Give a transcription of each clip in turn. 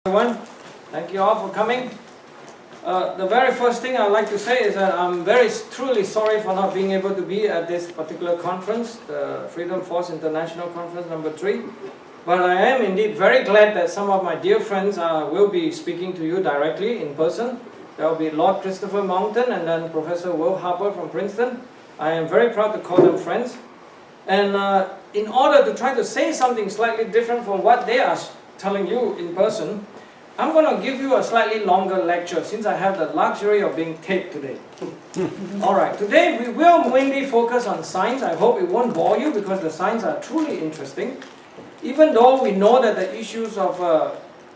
Everyone, thank you all for coming. The very first thing I'd like to say is that I'm truly sorry for not being able to be at this particular conference, the Freedom Force International Conference number 3. But I am indeed very glad that some of my dear friends will be speaking to you directly in person. There will be Lord Christopher Mountain and then Professor Will Harper from Princeton. I am very proud to call them friends. And in order to try to say something slightly different from what they are telling you in person, I'm going to give you a slightly longer lecture since I have the luxury of being taped today. Alright, today we will mainly focus on science. I hope it won't bore you because the science are truly interesting. Even though we know that the issues of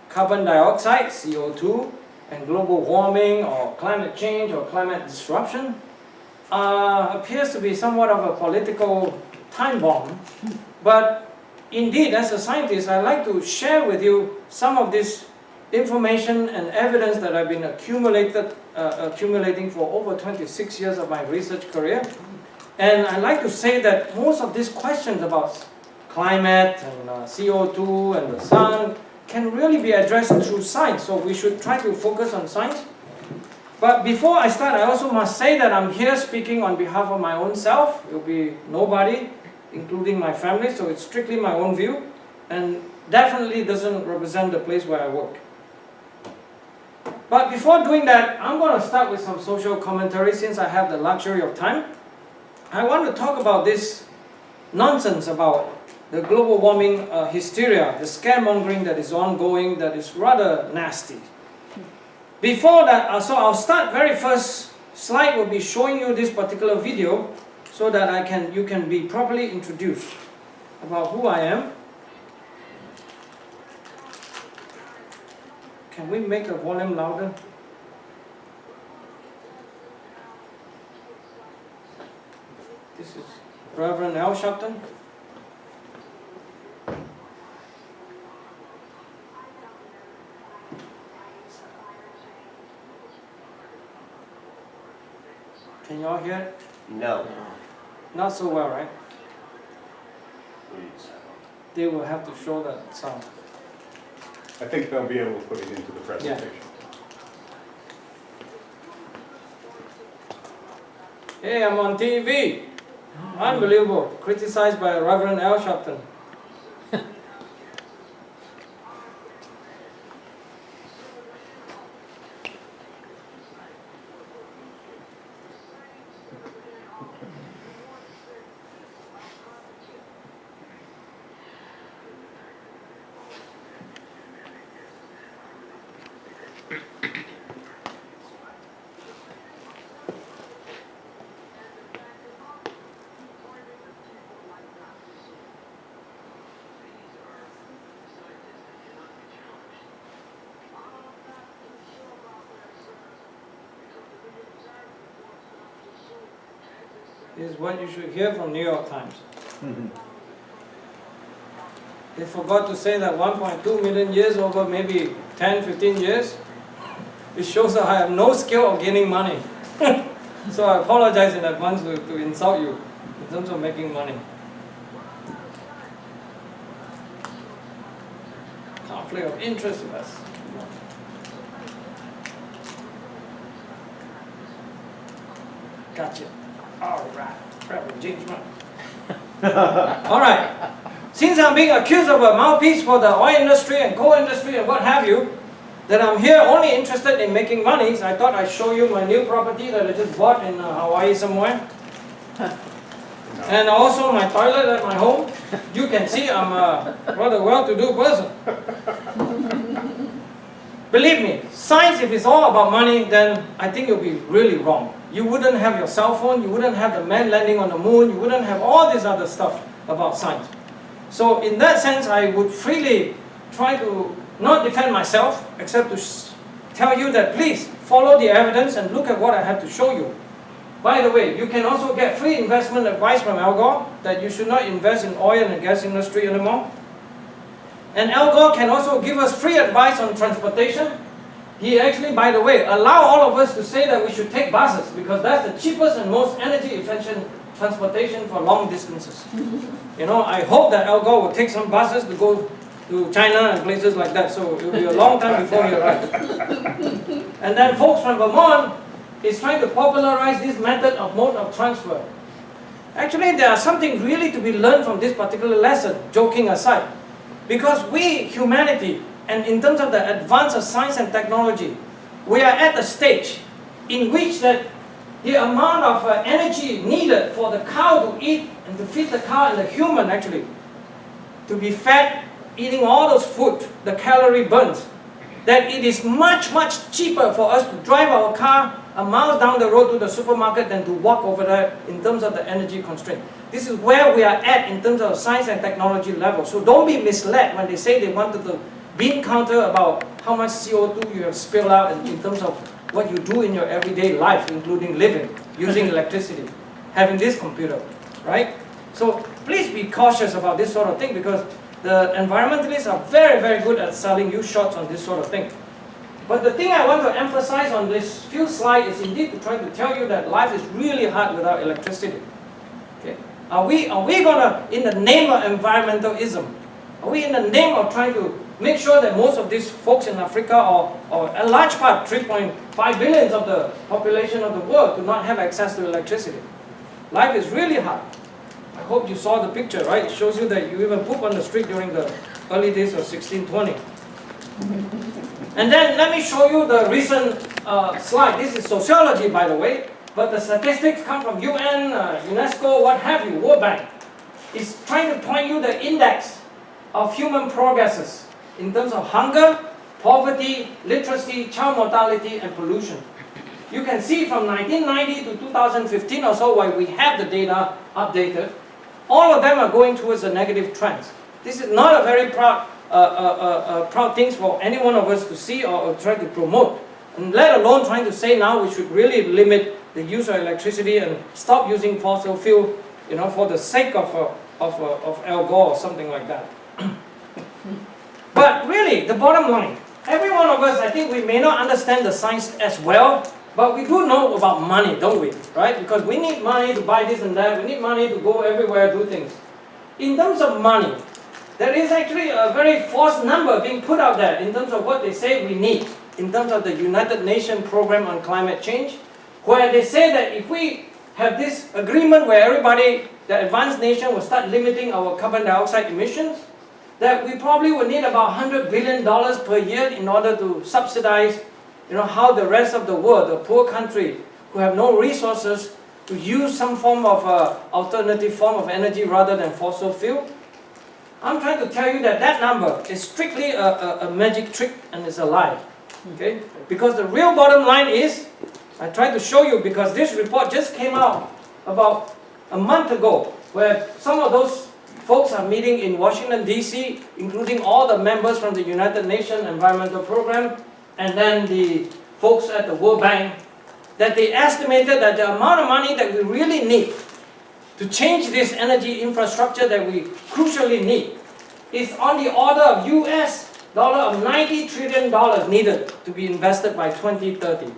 carbon dioxide, CO2, and global warming or climate change or climate disruption appears to be somewhat of a political time bomb. But indeed, as a scientist, I'd like to share with you some of this information and evidence that I've been accumulating for over 26 years of my research career. And I'd like to say that most of these questions about climate and CO2 and the sun can really be addressed through science. So we should try to focus on science. But before I start, I also must say that I'm here speaking on behalf of my own self. It will be nobody, including my family, so it's strictly my own view and definitely doesn't represent the place where I work. But before doing that, I'm going to start with some social commentary since I have the luxury of time. I want to talk about this nonsense about the global warming hysteria, the scaremongering that is ongoing, that is rather nasty. Before that, so I'll start very first slide will be showing you this particular video so that you can be properly introduced about who I am. Can we make the volume louder? This is Reverend Al Sharpton. Can you all hear it? No. Not so well, right? Please. They will have to show that sound. I think they'll be able to put it into the presentation. Hey, I'm on TV. Unbelievable. Criticized by Reverend Al Sharpton. Is what you should hear from New York Times. They forgot to say that 1.2 million years over maybe 10, 15 years, it shows that I have no skill of gaining money. So I apologize in advance to insult you in terms of making money. Conflict of interest with us. Gotcha. Alright, Reverend James Martin. Alright, since I'm being accused of a mouthpiece for the oil industry and coal industry and what have you, that I'm here only interested in making money, so I thought I'd show you my new property that I just bought in Hawaii somewhere. And also my toilet at my home. You can see I'm a rather well-to-do person. Believe me, science, if it's all about money, then I think you'll be really wrong. You wouldn't have your cell phone, you wouldn't have the man landing on the moon, you wouldn't have all this other stuff about science. So in that sense, I would freely try to not defend myself, except to tell you that please follow the evidence and look at what I have to show you. By the way, you can also get free investment advice from Al Gore that you should not invest in oil and gas industry anymore. And Al Gore can also give us free advice on transportation. He actually, by the way, allow all of us to say that we should take buses because that's the cheapest and most energy efficient transportation for long distances. You know, I hope that Al Gore will take some buses to go to to China and places like that, so it will be a long time before he arrives. And then folks from Vermont is trying to popularize this method of mode of transfer. Actually, there is something really to be learned from this particular lesson, joking aside. Because we, humanity, and in terms of the advance of science and technology, we are at a stage in which that the amount of energy needed for the cow to eat and to feed the cow and the human actually to be fed, eating all those food, the calorie burns, that it is much, much cheaper for us to drive our car a mile down the road to the supermarket than to walk over there in terms of the energy constraint. This is where we are at in terms of science and technology level. So don't be misled when they say they wanted to bean counter about how much CO2 you have spilled out in terms of what you do in your everyday life, including living, using electricity, having this computer, right? So please be cautious about this sort of thing, because the environmentalists are very, very good at selling you shots on this sort of thing. But the thing I want to emphasize on this few slides is indeed to try to tell you that life is really hard without electricity. Okay? Are we gonna, in the name of environmentalism, are we in the name of trying to make sure that most of these folks in Africa, or a large part, 3.5 billion of the population of the world, do not have access to electricity? Life is really hard. I hope you saw the picture, right? It shows you that you even poop on the street during the early days of 1620. And then let me show you the recent slide. This is sociology, by the way, but the statistics come from UN, UNESCO, what have you, World Bank. It's trying to point you the index of human progresses in terms of hunger, poverty, literacy, child mortality, and pollution. You can see from 1990 to 2015 or so, where we have the data updated, all of them are going towards a negative trend. This is not a very proud thing for any one of us to see or try to promote, and let alone trying to say now we should really limit the use of electricity and stop using fossil fuel, you know, for the sake of Al Gore or something like that. But really, the bottom line, every one of us, I think we may not understand the science as well, but we do know about money, don't we? Right? Because we need money to buy this and that, we need money to go everywhere, do things. In terms of money, there is actually a very false number being put out there in terms of what they say we need, in terms of the United Nations Program on Climate Change, where they say that if we have this agreement where everybody, the advanced nation, will start limiting our carbon dioxide emissions, that we probably will need about $100 billion per year in order to subsidize, you know, how the rest of the world, the poor country, who have no resources, to use some form of alternative form of energy rather than fossil fuel. I'm trying to tell you that that number is strictly a magic trick, and it's a lie. Okay? Because the real bottom line is, I tried to show you, because this report just came out about a month ago, where some of those folks are meeting in Washington, D.C., including all the members from the United Nations Environmental Program, and then the folks at the World Bank, that they estimated that the amount of money that we really need to change this energy infrastructure that we crucially need is on the order of $90 trillion needed to be invested by 2030.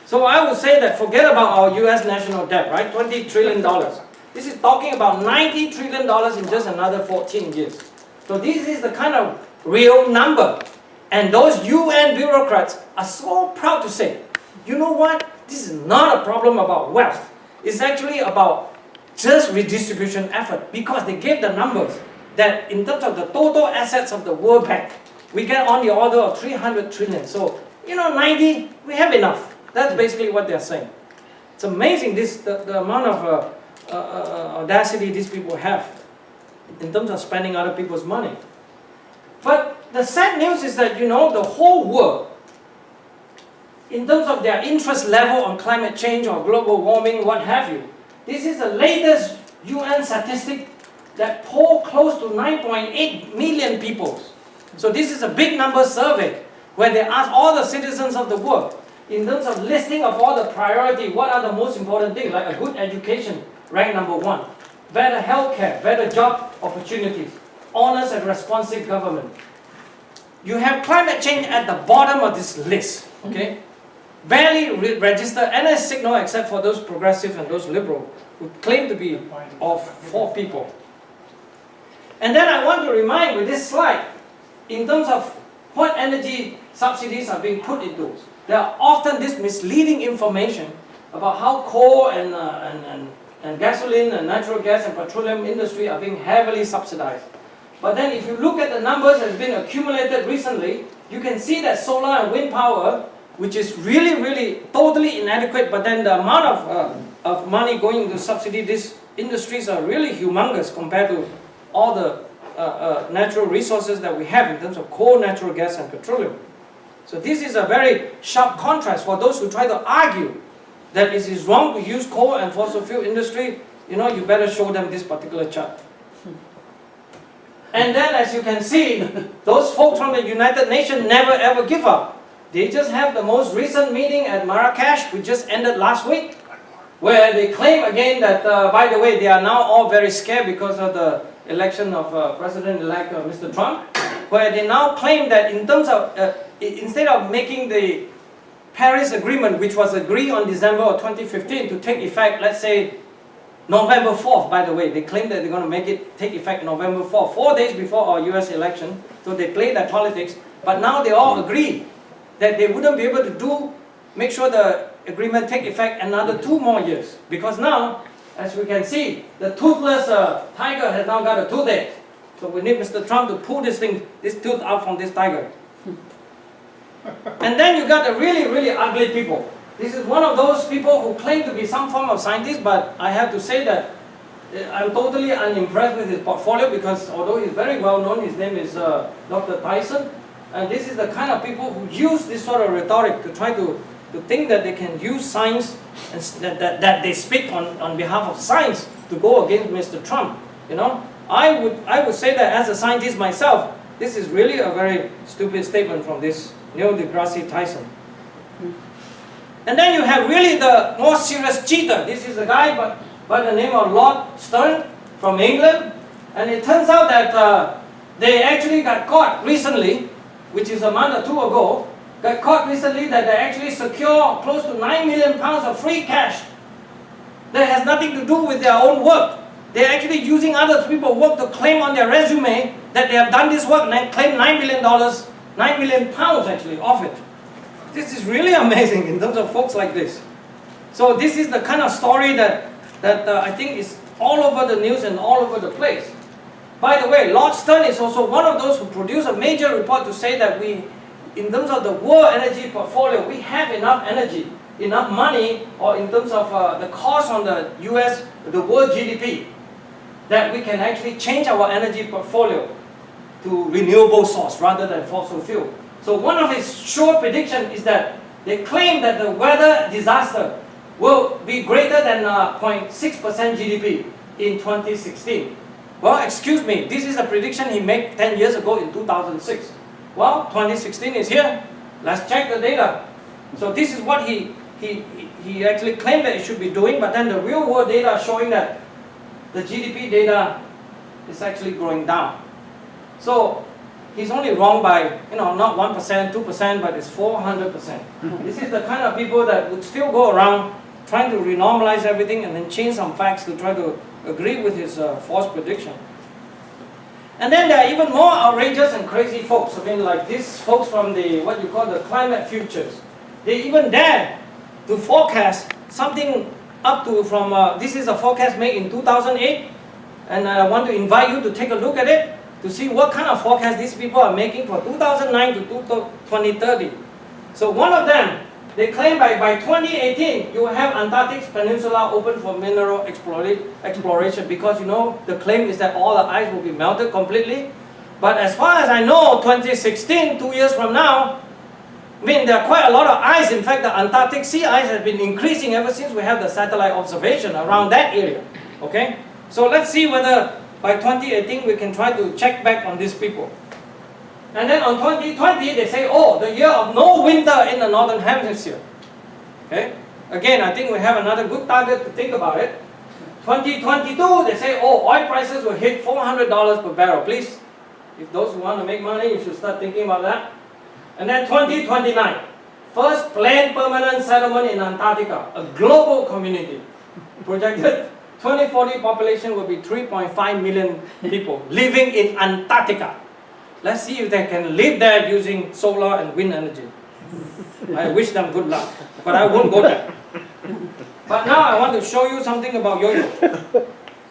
So I would say that forget about our US national debt, right? $20 trillion. This is talking about $90 trillion in just another 14 years. So this is the kind of real number. And those UN bureaucrats are so proud to say, you know what? This is not a problem about wealth. It's actually about just redistribution effort, because they gave the numbers that in terms of the total assets of the World Bank, we get on the order of 300 trillion. So, you know, 90, we have enough. That's basically what they're saying. It's amazing the amount of audacity these people have in terms of spending other people's money. But the sad news is that, you know, the whole world, in terms of their interest level on climate change or global warming, what have you, this is the latest UN statistic that polled close to 9.8 million people. So this is a big number survey where they ask all the citizens of the world, in terms of listing of all the priority, what are the most important things, like a good education, ranked number 1, better healthcare, better job opportunities, honest and responsive government. You have climate change at the bottom of this list, okay? Barely register any signal except for those progressive and those liberal who claim to be of for people. And then I want to remind with this slide in terms of what energy subsidies are being put into, there are often this misleading information about how coal and gasoline and natural gas and petroleum industry are being heavily subsidized. But then if you look at the numbers that have been accumulated recently, you can see that solar and wind power, which is really totally inadequate, but then the amount of money going to subsidy these industries are really humongous compared to all the natural resources that we have in terms of coal, natural gas and petroleum. So this is a very sharp contrast for those who try to argue that it is wrong to use coal and fossil fuel industry. You better show them this particular chart. And then as you can see, those folks from the United Nations never ever give up. They just have the most recent meeting at Marrakesh, which just ended last week, where they claim again that, by the way, they are now all very scared because of the election of President-elect Mr. Trump, where they now claim that in terms of, instead of making the Paris Agreement, which was agreed on December of 2015 to take effect, let's say, November 4th, by the way, they claim that they're going to make it take effect November 4th, 4 days before our US election, so they play that politics, but now they all agree that they wouldn't be able to make sure the agreement take effect another 2 more years, because now, as we can see, the toothless tiger has now got a toothache. So we need Mr. Trump to pull this tooth out from this tiger. And then you got the really ugly people. This is one of those people who claim to be some form of scientist, but I have to say that I'm totally unimpressed with his portfolio, because although he's very well known, his name is Dr. Tyson, and this is the kind of people who use this sort of rhetoric to try to think that they can use science, and that they speak on behalf of science to go against Mr. Trump. I would say that as a scientist myself, this is really a very stupid statement from this Neil deGrasse Tyson. And then you have really the more serious cheater. This is a guy by the name of Lord Stern from England, and it turns out that they actually got caught recently, which is a month or 2 ago, got caught recently that they actually secure close to 9 million pounds of free cash that has nothing to do with their own work. They're actually using other people's work to claim on their resume that they have done this work and claim $9 million, 9 million pounds actually of it. This is really amazing in terms of folks like this. So this is the kind of story that I think is all over the news and all over the place. By the way, Lord Stern is also one of those who produced a major report to say that we, in terms of the world energy portfolio, we have enough energy, enough money, or in terms of the cost on the US, the world GDP, that we can actually change our energy portfolio to renewable source rather than fossil fuel. So one of his sure predictions is that they claim that the weather disaster will be greater than 0.6% GDP in 2016. Well, excuse me, this is a prediction he made 10 years ago in 2006. Well, 2016 is here. Let's check the data. So this is what he actually claimed that it should be doing, but then the real world data is showing that the GDP data is actually going down. So he's only wrong by, not 1%, 2%, but it's 400%. This is the kind of people that would still go around trying to renormalize everything and then change some facts to try to agree with his false prediction. And then there are even more outrageous and crazy folks. Like these folks from what you call the climate futures. They even dare to forecast something up to this is a forecast made in 2008, and I want to invite you to take a look at it to see what kind of forecast these people are making for 2009 to 2030. So one of them, they claim by 2018, you will have Antarctic Peninsula open for mineral exploration, because the claim is that all the ice will be melted completely. But as far as I know, 2016, 2 years from now, there are quite a lot of ice. In fact, the Antarctic sea ice has been increasing ever since we have the satellite observation around that area. Okay? So let's see whether by 2018 we can try to check back on these people. And then on 2020 they say, oh, the year of no winter in the northern hemisphere. Okay? Again, I think we have another good target to think about it. 2022 they say, oh, oil prices will hit $400 per barrel. Please, if those who want to make money, you should start thinking about that. And then 2029, first planned permanent settlement in Antarctica, a global community. Projected 2040 population will be 3.5 million people living in Antarctica. Let's see if they can live there using solar and wind energy. I wish them good luck, but I won't go there. But now I want to show you something about yo-yo.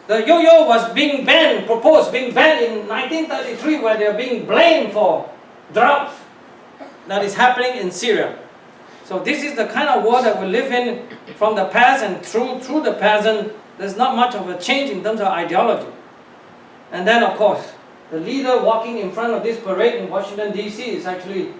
The yo-yo was being banned, being banned in 1933, where they are being blamed for drought that is happening in Syria. So this is the kind of world that we live in from the past, and through the present, there's not much of a change in terms of ideology. And then of course, the leader walking in front of this parade in Washington DC is actually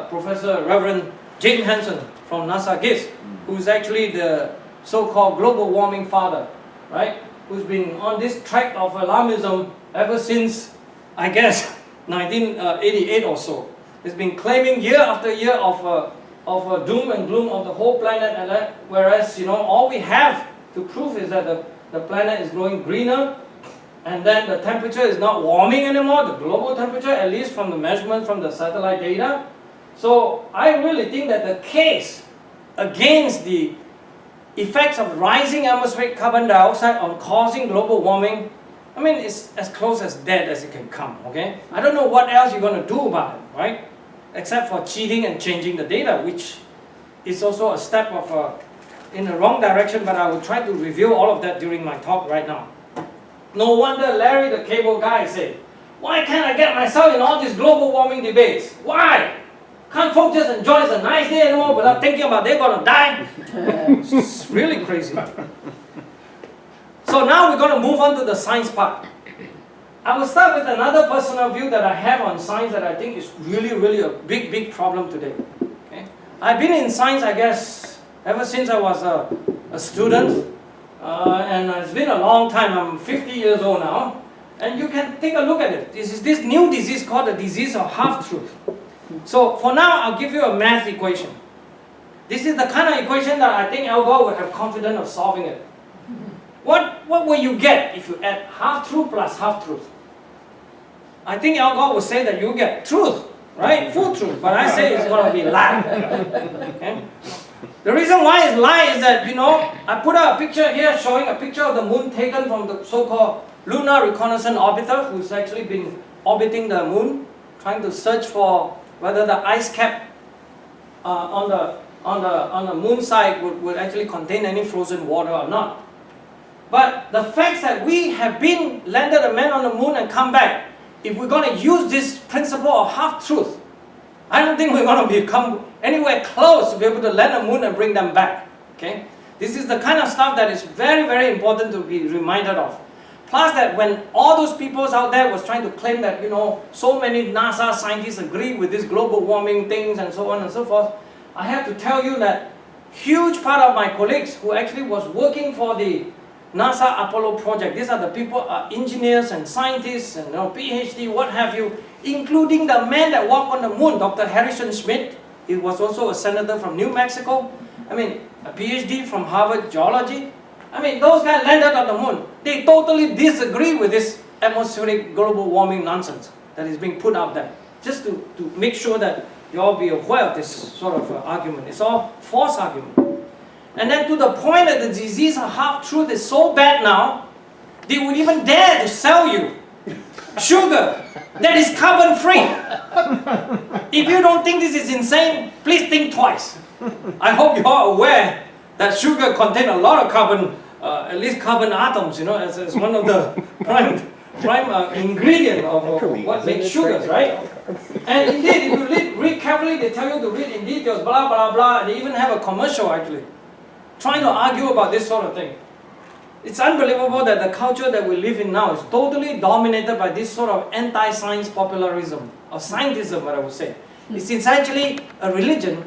Professor Reverend Jim Hansen from NASA GIST, who's actually the so-called global warming father, right? Who's been on this track of alarmism ever since, I guess, 1988 or so. He's been claiming year after year of doom and gloom of the whole planet, and whereas, you know, all we have to prove is that the planet is growing greener, and then the temperature is not warming anymore, the global temperature, at least from the measurement from the satellite data. So I really think that the case against the effects of rising atmospheric carbon dioxide on causing global warming, I mean, it's as close as dead as it can come, okay? I don't know what else you're going to do about it, right? Except for cheating and changing the data, which is also a step of in the wrong direction, but I will try to review all of that during my talk right now. No wonder Larry the cable guy said, why can't I get myself in all these global warming debates? Why? Can't folks just enjoy a nice day anymore without thinking about they're going to die? It's really crazy. So now we're going to move on to the science part. I will start with another personal view that I have on science that I think is really a big problem today. Okay? I've been in science, I guess, ever since I was a student, and it's been a long time. I'm 50 years old now, and you can take a look at it. This is this new disease called the disease of half-truth. So for now, I'll give you a math equation. This is the kind of equation that I think Al Gore would have confidence of solving it. What will you get if you add half-truth plus half-truth? I think Al Gore would say that you get truth, right? Full truth. But I say it's going to be lie. Okay? The reason why it's lie is that, you know, I put out a picture here showing a picture of the moon taken from the so-called Lunar Reconnaissance Orbiter, who's actually been orbiting the moon, trying to search for whether the ice cap on the moon side would actually contain any frozen water or not. But the fact that we have been landed a man on the moon and come back, if we're going to use this principle of half-truth, I don't think we're going to become anywhere close to be able to land a moon and bring them back. Okay? This is the kind of stuff that is very important to be reminded of. Plus that when all those people out there was trying to claim that, you know, so many NASA scientists agree with this global warming things and so on and so forth, I have to tell you that huge part of my colleagues who actually was working for the NASA Apollo project, these are the people, engineers and scientists and, you know, PhD, what have you, including the man that walked on the moon, Dr. Harrison Schmitt. He was also a senator from New Mexico. I mean, a PhD from Harvard Geology. I mean, those guys landed on the moon. They totally disagree with this atmospheric global warming nonsense that is being put out there. Just to make sure that you all be aware of this sort of argument. It's all false argument. And then to the point that the disease of half-truth is so bad now, they would even dare to sell you sugar that is carbon-free. If you don't think this is insane, please think twice. I hope you are aware that sugar contains a lot of carbon, at least carbon atoms, you know, as one of the prime ingredient of what makes sugars, right? And indeed, if you read carefully, they tell you to read in details, blah, blah, blah. They even have a commercial, actually, trying to argue about this sort of thing. It's unbelievable that the culture that we live in now is totally dominated by this sort of anti-science popularism, or scientism, what I would say. It's essentially a religion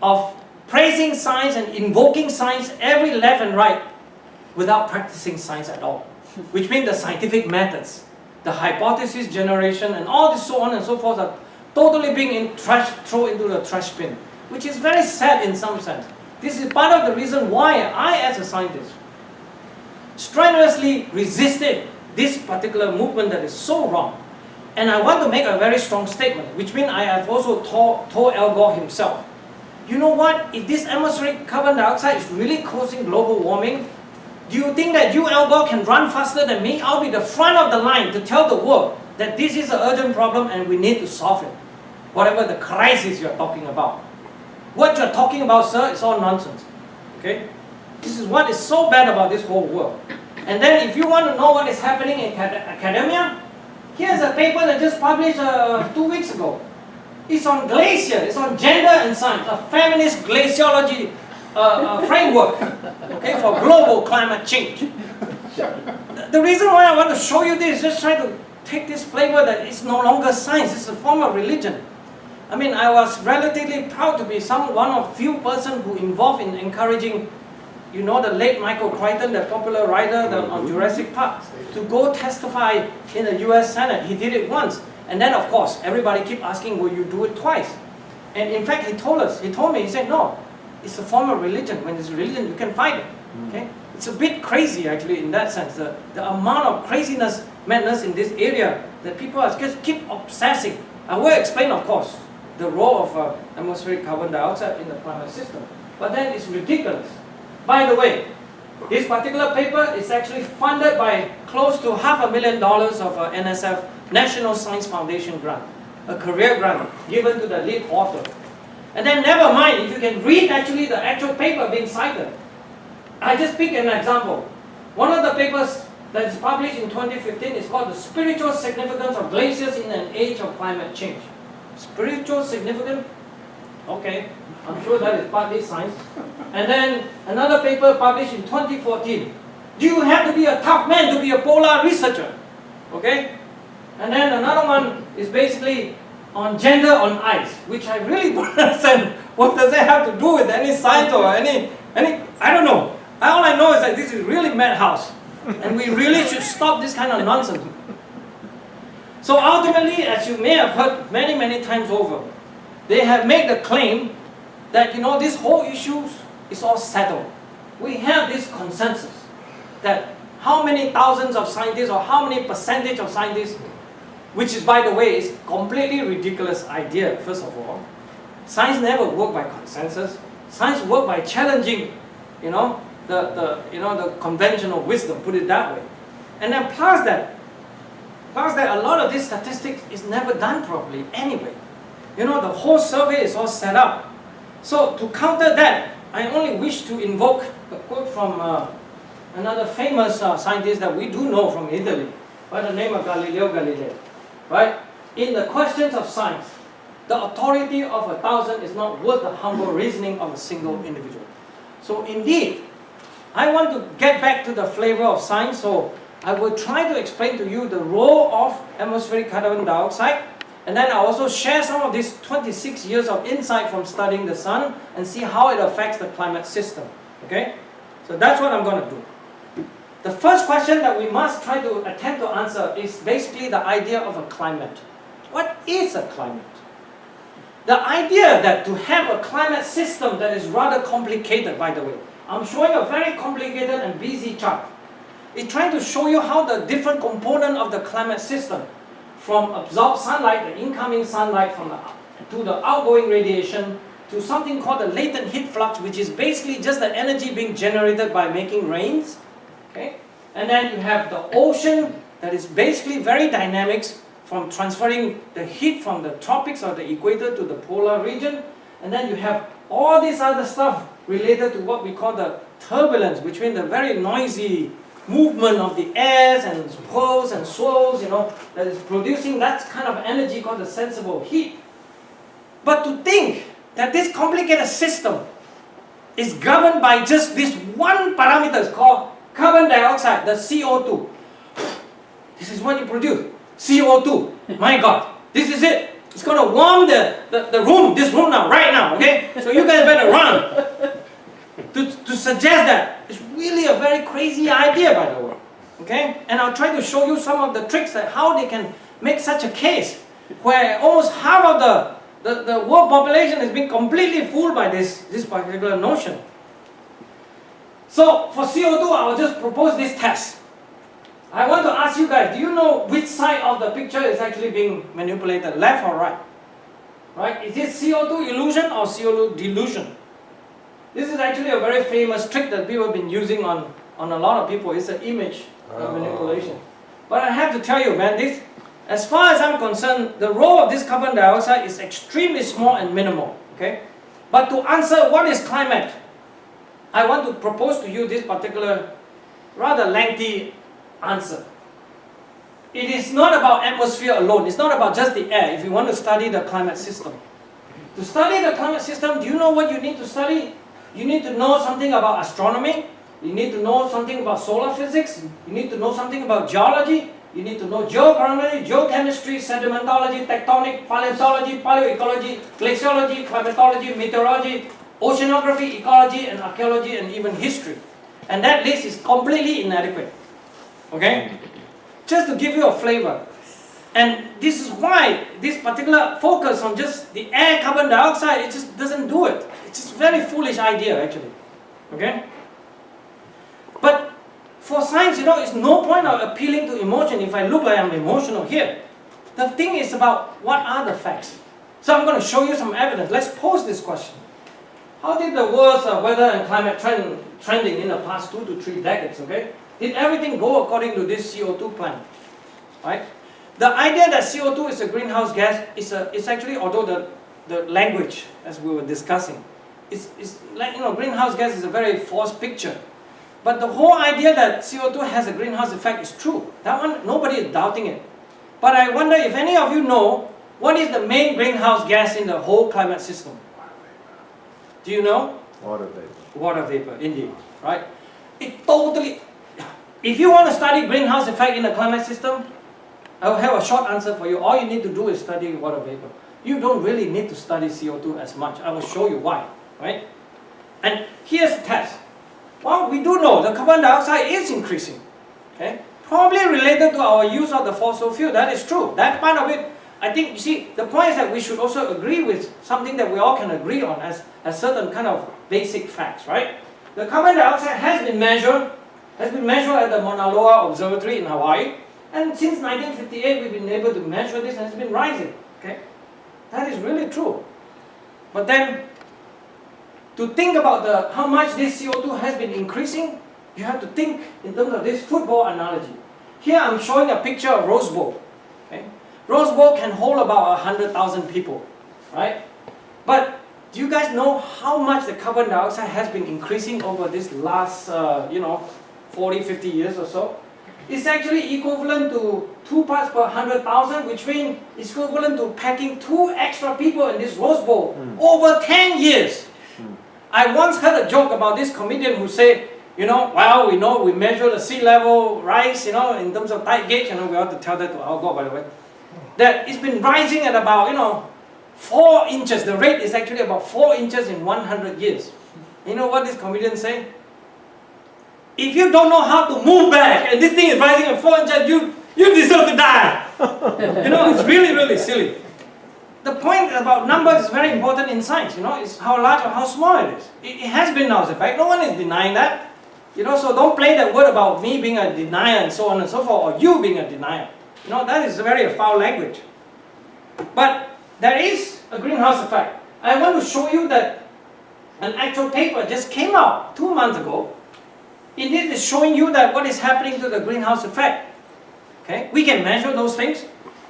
of praising science and invoking science every left and right without practicing science at all. Which means the scientific methods, the hypothesis generation, and all this so on and so forth are totally being thrown into the trash bin, which is very sad in some sense. This is part of the reason why I, as a scientist, strenuously resisted this particular movement that is so wrong. And I want to make a very strong statement, which means I have also told Al Gore himself, you know what, if this atmospheric carbon dioxide is really causing global warming, do you think that you, Al Gore, can run faster than me? I'll be the front of the line to tell the world that this is an urgent problem and we need to solve it. Whatever the crisis you're talking about. What you're talking about, sir, is all nonsense. Okay? This is what is so bad about this whole world. And then if you want to know what is happening in academia, here's a paper that just published 2 weeks ago. It's on glacier, it's on gender and science, a feminist glaciology framework, okay, for global climate change. The reason why I want to show you this is just try to take this flavor that it's no longer science, it's a form of religion. I mean, I was relatively proud to be one of few person who involved in encouraging, you know, the late Michael Crichton, the popular writer on Jurassic Park, to go testify in the US Senate. He did it once. And then, of course, everybody keep asking, will you do it twice? And in fact, he told me, he said, no, it's a form of religion. When it's religion, you can fight it. Okay? It's a bit crazy, actually, in that sense. The amount of craziness, madness in this area that people are just keep obsessing. I will explain, of course, the role of atmospheric carbon dioxide in the climate system. But then it's ridiculous. By the way, this particular paper is actually funded by close to $500,000 of NSF, National Science Foundation grant, a career grant given to the lead author. And then never mind, if you can read actually the actual paper being cited. I just pick an example. One of the papers that is published in 2015 is called The Spiritual Significance of Glaciers in an Age of Climate Change. Spiritual significance? Okay, I'm sure that is partly science. And then another paper published in 2014. Do you have to be a tough man to be a polar researcher? Okay? And then another one is basically on gender on ice, which I really don't understand. What does that have to do with any science or any I don't know. All I know is that this is really madhouse. And we really should stop this kind of nonsense. So ultimately, as you may have heard many, many times over, they have made the claim that, you know, this whole issue is all settled. We have this consensus that how many thousands of scientists or how many percentage of scientists, which is, by the way, is completely ridiculous idea, first of all. Science never works by consensus. Science works by challenging, you know, the conventional wisdom, put it that way. And then plus that, a lot of this statistics is never done properly anyway. You know, the whole survey is all set up. So to counter that, I only wish to invoke a quote from another famous scientist that we do know from Italy, by the name of Galileo Galilei. Right? In the questions of science, the authority of 1,000 is not worth the humble reasoning of a single individual. So indeed, I want to get back to the flavor of science, so I will try to explain to you the role of atmospheric carbon dioxide, and then I'll also share some of these 26 years of insight from studying the sun and see how it affects the climate system. Okay? So that's what I'm going to do. The first question that we must try to attempt to answer is basically the idea of a climate. What is a climate? The idea that to have a climate system that is rather complicated, by the way. I'm showing a very complicated and busy chart. It's trying to show you how the different component of the climate system, from absorbed sunlight, the incoming sunlight to the outgoing radiation, to something called the latent heat flux, which is basically just the energy being generated by making rains. Okay? And then you have the ocean that is basically very dynamics, from transferring the heat from the tropics or the equator to the polar region. And then you have all this other stuff related to what we call the turbulence, between the very noisy movement of the airs and pulls and swirls, you know, that is producing that kind of energy called the sensible heat. But to think that this complicated system is governed by just this one parameter called carbon dioxide, the CO2. This is what you produce, CO2. My God, this is it. It's going to warm the room, this room now, right now, okay? So you guys better run. To suggest that is really a very crazy idea, by the way, okay? And I'll try to show you some of the tricks that how they can make such a case where almost half of the world population is being completely fooled by this particular notion. So for CO2, I'll just propose this test. I want to ask you guys, do you know which side of the picture is actually being manipulated, left or right? Right? Is it CO2 illusion or CO2 delusion? This is actually a very famous trick that people have been using on a lot of people. It's an image manipulation. But I have to tell you, man, As far as I'm concerned, the role of this carbon dioxide is extremely small and minimal. Okay? But to answer what is climate, I want to propose to you this particular rather lengthy answer. It is not about atmosphere alone. It's not about just the air if you want to study the climate system. To study the climate system, do you know what you need to study? You need to know something about astronomy. You need to know something about solar physics. You need to know something about geology. You need to know geochronology, geochemistry, sedimentology, tectonic, paleontology, paleoecology, glaciology, climatology, meteorology, oceanography, ecology, and archaeology, and even history. And that list is completely inadequate. Okay? Just to give you a flavor. And this is why this particular focus on just the air carbon dioxide, it just doesn't do it. It's just a very foolish idea actually. Okay? But for science, it's no point of appealing to emotion if I look like I'm emotional here. The thing is about what are the facts. So I'm going to show you some evidence. Let's pose this question. How did the world's weather and climate trending in the past 2 to 3 decades, okay? Did everything go according to this CO2 plan? Right? The idea that CO2 is a greenhouse gas is actually, although the language, as we were discussing, is like, greenhouse gas is a very false picture. But the whole idea that CO2 has a greenhouse effect is true. That one, nobody is doubting it. But I wonder if any of you know what is the main greenhouse gas in the whole climate system? Do you know? Water vapor. Water vapor, indeed. Right? It totally... If you want to study greenhouse effect in the climate system, I will have a short answer for you. All you need to do is study water vapor. You don't really need to study CO2 as much. I will show you why. Right? And here's the test. Well, we do know the carbon dioxide is increasing. Okay? Probably related to our use of the fossil fuel. That is true. That part of it, I think, you see, the point is that we should also agree with something that we all can agree on as certain kind of basic facts, right? The carbon dioxide has been measured at the Mauna Loa Observatory in Hawaii, and since 1958 we've been able to measure this and it's been rising. Okay? That is really true. But then, to think about how much this CO2 has been increasing, you have to think in terms of this football analogy. Here I'm showing a picture of Rose Bowl. Okay? Rose Bowl can hold about 100,000 people, right? But do you guys know how much the carbon dioxide has been increasing over this last, 40, 50 years or so? It's actually equivalent to 2 parts per 100,000, which means it's equivalent to packing 2 extra people in this Rose Bowl over 10 years. I once heard a joke about this comedian who said, well, we measure the sea level rise, in terms of tide gauge, we have to tell that to Al Gore, by the way, that it's been rising at about, 4 inches. The rate is actually about 4 inches in 100 years. You know what this comedian say? If you don't know how to move back, and this thing is rising at 4 inches, you deserve to die. It's really, really silly. The point about numbers is very important in science, it's how large or how small it is. It has greenhouse effect, no one is denying that. So don't play that word about me being a denier and so on and so forth, or you being a denier. That is very foul language. But there is a greenhouse effect. I want to show you that an actual paper just came out 2 months ago. It is showing you that what is happening to the greenhouse effect. Okay? We can measure those things.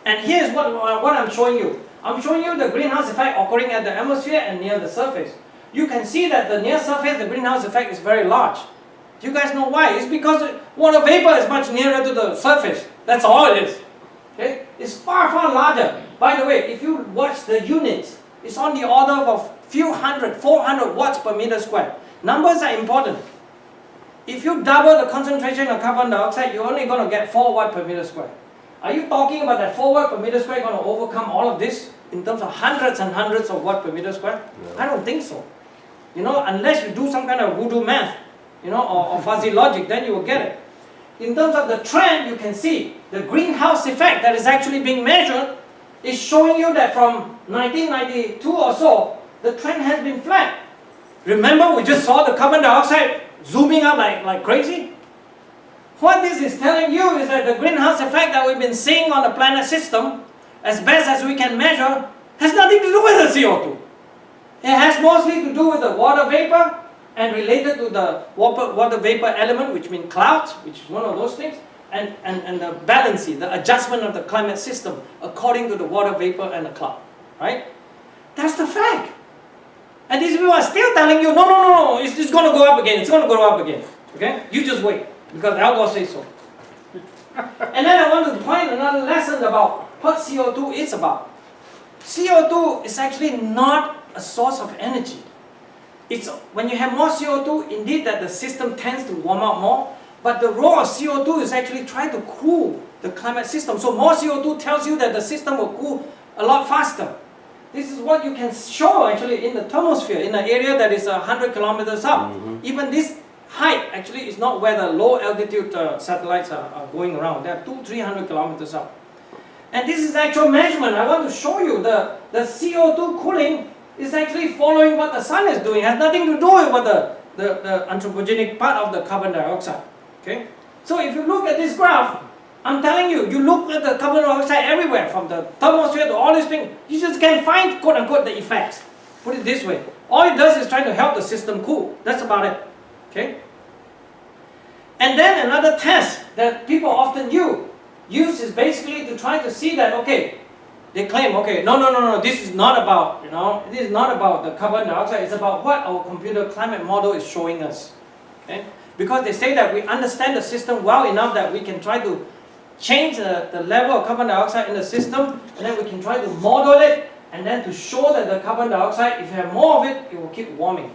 And here's what I'm showing you. I'm showing you the greenhouse effect occurring at the atmosphere and near the surface. You can see that the near surface, the greenhouse effect is very large. Do you guys know why? It's because the water vapor is much nearer to the surface. That's all it is. Okay? It's far, far larger. By the way, if you watch the units, it's on the order of a few hundred, 400 watts per meter square. Numbers are important. If you double the concentration of carbon dioxide, you're only going to get 4 watts per meter square. Are you talking about that 4 watts per meter square going to overcome all of this in terms of hundreds and hundreds of watts per meter square? No. I don't think so. Unless you do some kind of voodoo math, or fuzzy logic, then you will get it. In terms of the trend, you can see the greenhouse effect that is actually being measured is showing you that from 1992 or so, the trend has been flat. Remember, we just saw the carbon dioxide zooming up like crazy? What this is telling you is that the greenhouse effect that we've been seeing on the planet system, as best as we can measure, has nothing to do with the CO2. It has mostly to do with the water vapor and related to the water vapor element, which means clouds, which is one of those things, and the balancing, the adjustment of the climate system according to the water vapor and the cloud, right? That's the fact. And these people are still telling you, no, it's going to go up again, it's going to go up again. Okay? You just wait, because Al Gore says so. And then I want to point another lesson about what CO2 is about. CO2 is actually not a source of energy. It's when you have more CO2, indeed that the system tends to warm up more, but the role of CO2 is actually trying to cool the climate system. So more CO2 tells you that the system will cool a lot faster. This is what you can show actually in the thermosphere, in an area that is 100 kilometers up. Even this height actually is not where the low altitude satellites are going around. They are 200-300 kilometers up. And this is actual measurement. I want to show you the CO2 cooling is actually following what the sun is doing. It has nothing to do with what the anthropogenic part of the carbon dioxide. Okay? So if you look at this graph, I'm telling you, you look at the carbon dioxide everywhere, from the thermosphere to all these things, you just can't find, quote unquote, the effects. Put it this way. All it does is trying to help the system cool. That's about it. Okay? And then another test that people often use is basically to try to see that, okay, they claim, okay, no, this is not about, this is not about the carbon dioxide, it's about what our computer climate model is showing us. Okay? Because they say that we understand the system well enough that we can try to change the level of carbon dioxide in the system, and then we can try to model it, and then to show that the carbon dioxide, if you have more of it, it will keep warming.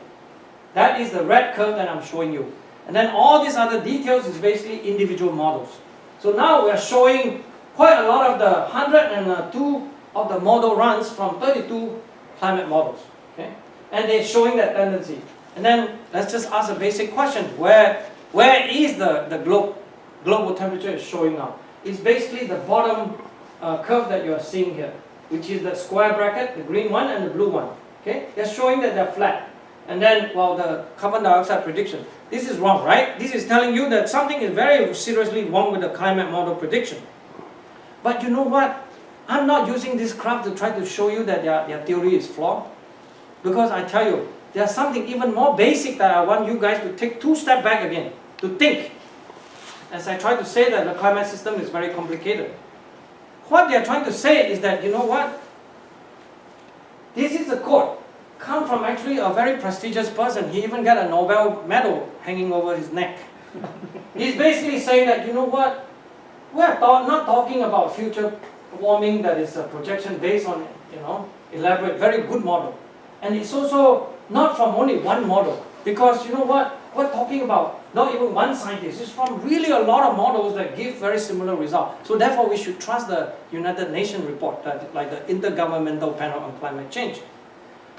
That is the red curve that I'm showing you. And then all these other details is basically individual models. So now we are showing quite a lot of the 102 of the model runs from 32 climate models. Okay? And they're showing that tendency. And then let's just ask a basic question. Where is the global temperature is showing up? It's basically the bottom curve that you are seeing here, which is the square bracket, the green one and the blue one. Okay? They're showing that they're flat. And then, well, the carbon dioxide prediction. This is wrong, right? This is telling you that something is very seriously wrong with the climate model prediction. But you know what? I'm not using this graph to try to show you that their theory is flawed. Because I tell you, there's something even more basic that I want you guys to take 2 steps back again, to think. As I try to say that the climate system is very complicated. What they're trying to say is that, you know what? This is a quote. Come from actually a very prestigious person. He even got a Nobel medal hanging over his neck. He's basically saying that, you know what? We're not talking about future warming that is a projection based on, elaborate, very good model. And it's also not from only one model. Because you know what? We're talking about not even one scientist. It's from really a lot of models that give very similar results. So therefore we should trust the United Nations report, like the Intergovernmental Panel on Climate Change.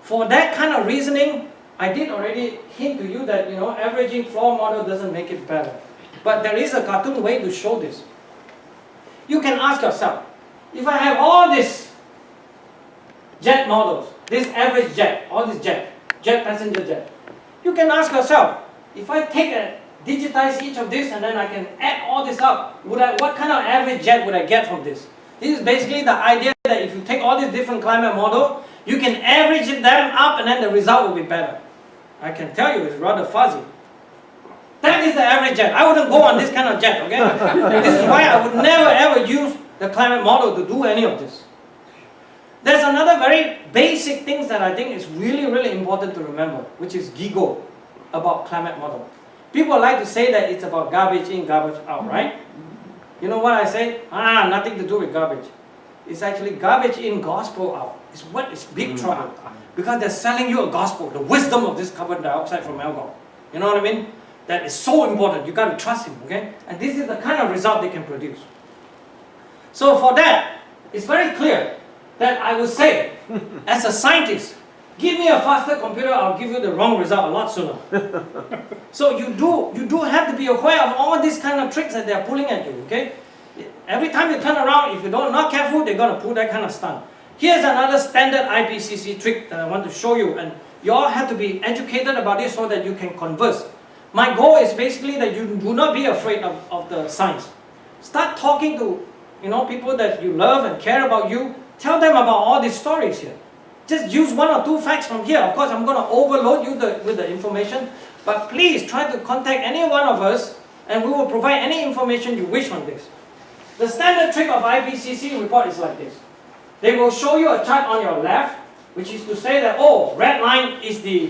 For that kind of reasoning, I did already hint to you that averaging floor model doesn't make it better. But there is a cartoon way to show this. You can ask yourself, if I have all these jet models, this average jet, all this jet passenger jet, you can ask yourself, if I digitize each of this and then I can add all this up, what kind of average jet would I get from this? This is basically the idea that if you take all these different climate models, you can average them up and then the result will be better. I can tell you it's rather fuzzy. That is the average jet. I wouldn't go on this kind of jet, okay? This is why I would never ever use the climate model to do any of this. There's another very basic thing that I think is really, really important to remember, which is GIGO, about climate model. People like to say that it's about garbage in, garbage out, right? You know what I say? Nothing to do with garbage. It's actually garbage in, gospel out. It's what is big trouble. Because they're selling you a gospel, the wisdom of this carbon dioxide from Al Gore. You know what I mean? That is so important. You got to trust him, okay? And this is the kind of result they can produce. So for that, it's very clear that I would say, as a scientist, give me a faster computer, I'll give you the wrong result a lot sooner. So you do have to be aware of all these kind of tricks that they're pulling at you, okay? Every time you turn around, if you're not careful, they're going to pull that kind of stunt. Here's another standard IPCC trick that I want to show you, and you all have to be educated about this so that you can converse. My goal is basically that you do not be afraid of the science. Start talking to people that you love and care about you. Tell them about all these stories here. Just use 1 or 2 facts from here. Of course, I'm going to overload you with the information, but please try to contact any one of us and we will provide any information you wish on this. The standard trick of IPCC report is like this. They will show you a chart on your left, which is to say that, oh, red line is the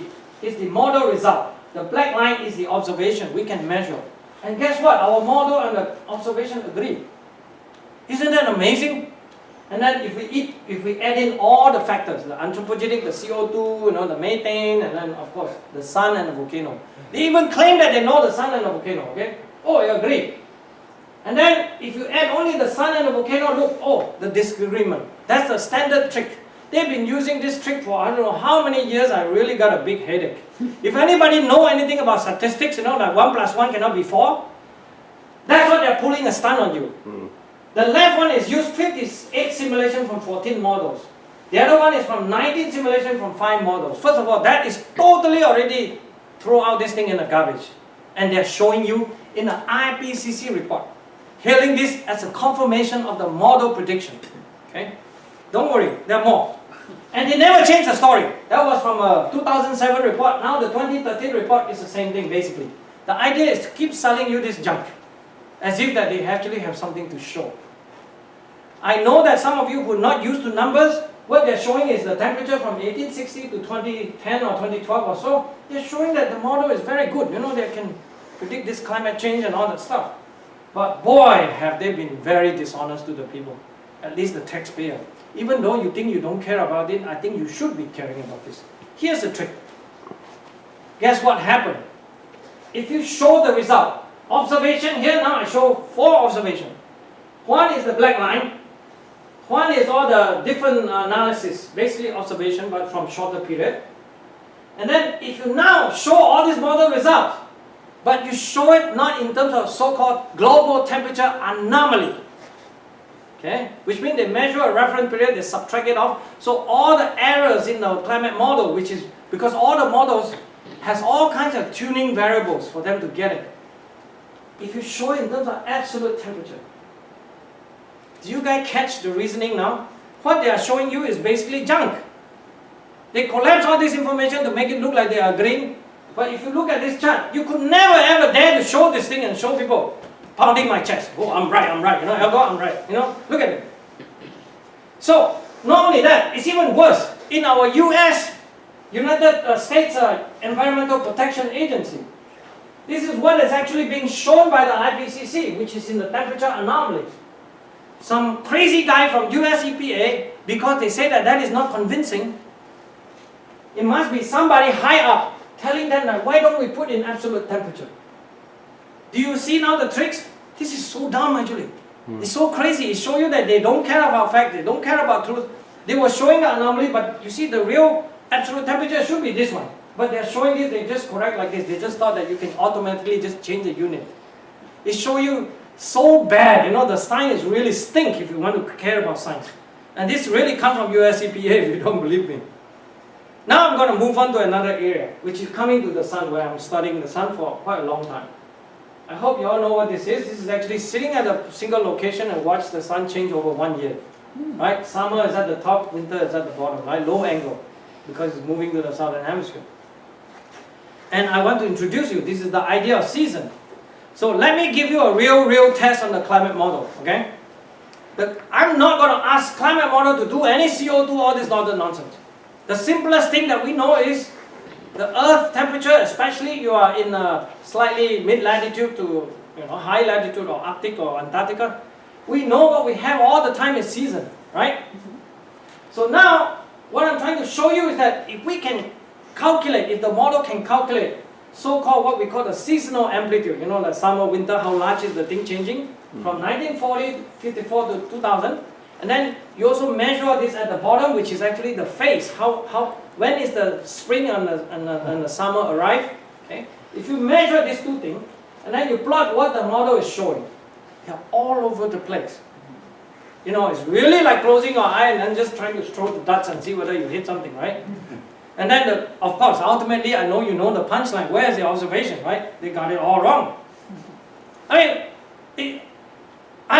model result. The black line is the observation we can measure. And guess what? Our model and the observation agree. Isn't that amazing? And then if we add in all the factors, the anthropogenic, the CO2, the methane, and then of course the sun and the volcano. They even claim that they know the sun and the volcano, okay? Oh, you agree. And then if you add only the sun and the volcano, look, oh, the disagreement. That's the standard trick. They've been using this trick for I don't know how many years. I really got a big headache. If anybody know anything about statistics, like 1 + 1 cannot be 4, that's what they're pulling a stunt on you. The left one is used 58 simulation from 14 models. The other one is from 19 simulation from 5 models. First of all, that is totally already throw out this thing in the garbage. And they're showing you in an IPCC report, hailing this as a confirmation of the model prediction. Okay? Don't worry, there are more. And they never changed the story. That was from a 2007 report. Now the 2013 report is the same thing basically. The idea is to keep selling you this junk, as if that they actually have something to show. I know that some of you who are not used to numbers, what they're showing is the temperature from 1860 to 2010 or 2012 or so. They're showing that the model is very good. They can predict this climate change and all that stuff. But boy, have they been very dishonest to the people, at least the taxpayer. Even though you think you don't care about it, I think you should be caring about this. Here's the trick. Guess what happened? If you show the result, observation here, now I show 4 observations. One is the black line. One is all the different analysis, basically observation, but from shorter period. And then if you now show all these model results, but you show it not in terms of so-called global temperature anomaly, okay? Which means they measure a reference period, they subtract it off. So all the errors in the climate model, which is because all the models has all kinds of tuning variables for them to get it. If you show it in terms of absolute temperature, do you guys catch the reasoning now? What they are showing you is basically junk. They collapse all this information to make it look like they are agreeing. But if you look at this chart, you could never ever dare to show this thing and show people pounding my chest. Oh, I'm right. Elgo, I'm right. Look at it. So, not only that, it's even worse. In our US, United States Environmental Protection Agency, this is what is actually being shown by the IPCC, which is in the temperature anomalies. Some crazy guy from US EPA, because they say that that is not convincing, it must be somebody high up telling them that why don't we put in absolute temperature? Do you see now the tricks? This is so dumb actually. It's so crazy. It shows you that they don't care about fact, they don't care about truth. They were showing the anomaly, but you see the real absolute temperature should be this one. But they're showing it, they just correct like this. They just thought that you can automatically just change the unit. It shows you so bad, the science really stink if you want to care about science. And this really comes from US EPA if you don't believe me. Now I'm going to move on to another area, which is coming to the sun, where I'm studying the sun for quite a long time. I hope you all know what this is. This is actually sitting at a single location and watch the sun change over 1 year. Right? Summer is at the top, winter is at the bottom, right? Low angle, because it's moving to the southern hemisphere. And I want to introduce you, this is the idea of season. So let me give you a real test on the climate model, okay? I'm not going to ask climate model to do any CO2, all this nonsense. The simplest thing that we know is the Earth temperature, especially you are in a slightly mid-latitude to high latitude or Arctic or Antarctica. We know what we have all the time is season, right? So now, what I'm trying to show you is that if we can calculate, if the model can calculate so-called what we call the seasonal amplitude, like summer, winter, how large is the thing changing from 1940, 54 to 2000. And then you also measure this at the bottom, which is actually the phase. When is the spring and the summer arrive? Okay? If you measure these two things, and then you plot what the model is showing, they're all over the place. It's really like closing your eye and then just trying to throw the darts and see whether you hit something, right? And then, of course, ultimately, I know you know the punchline. Where is the observation, right? They got it all wrong. I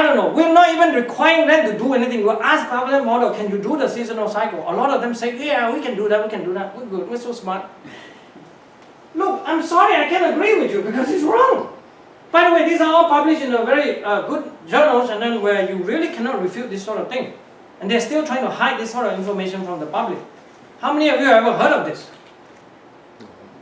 don't know. We're not even requiring them to do anything. We'll ask our model, can you do the seasonal cycle? A lot of them say, yeah, we can do that, We're good, we're so smart. Look, I'm sorry, I can't agree with you because it's wrong. By the way, these are all published in a very good journals, and then where you really cannot refute this sort of thing. And they're still trying to hide this sort of information from the public. How many of you have ever heard of this?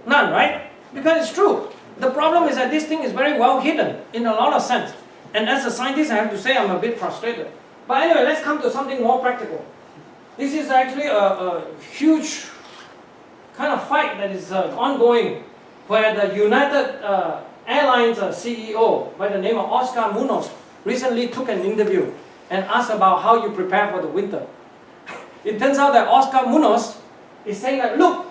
None, right? Because it's true. The problem is that this thing is very well hidden in a lot of sense. And as a scientist, I have to say I'm a bit frustrated. But anyway, let's come to something more practical. This is actually a huge kind of fight that is ongoing, where the United Airlines CEO by the name of Oscar Munoz recently took an interview and asked about how you prepare for the winter. It turns out that Oscar Munoz is saying that, look,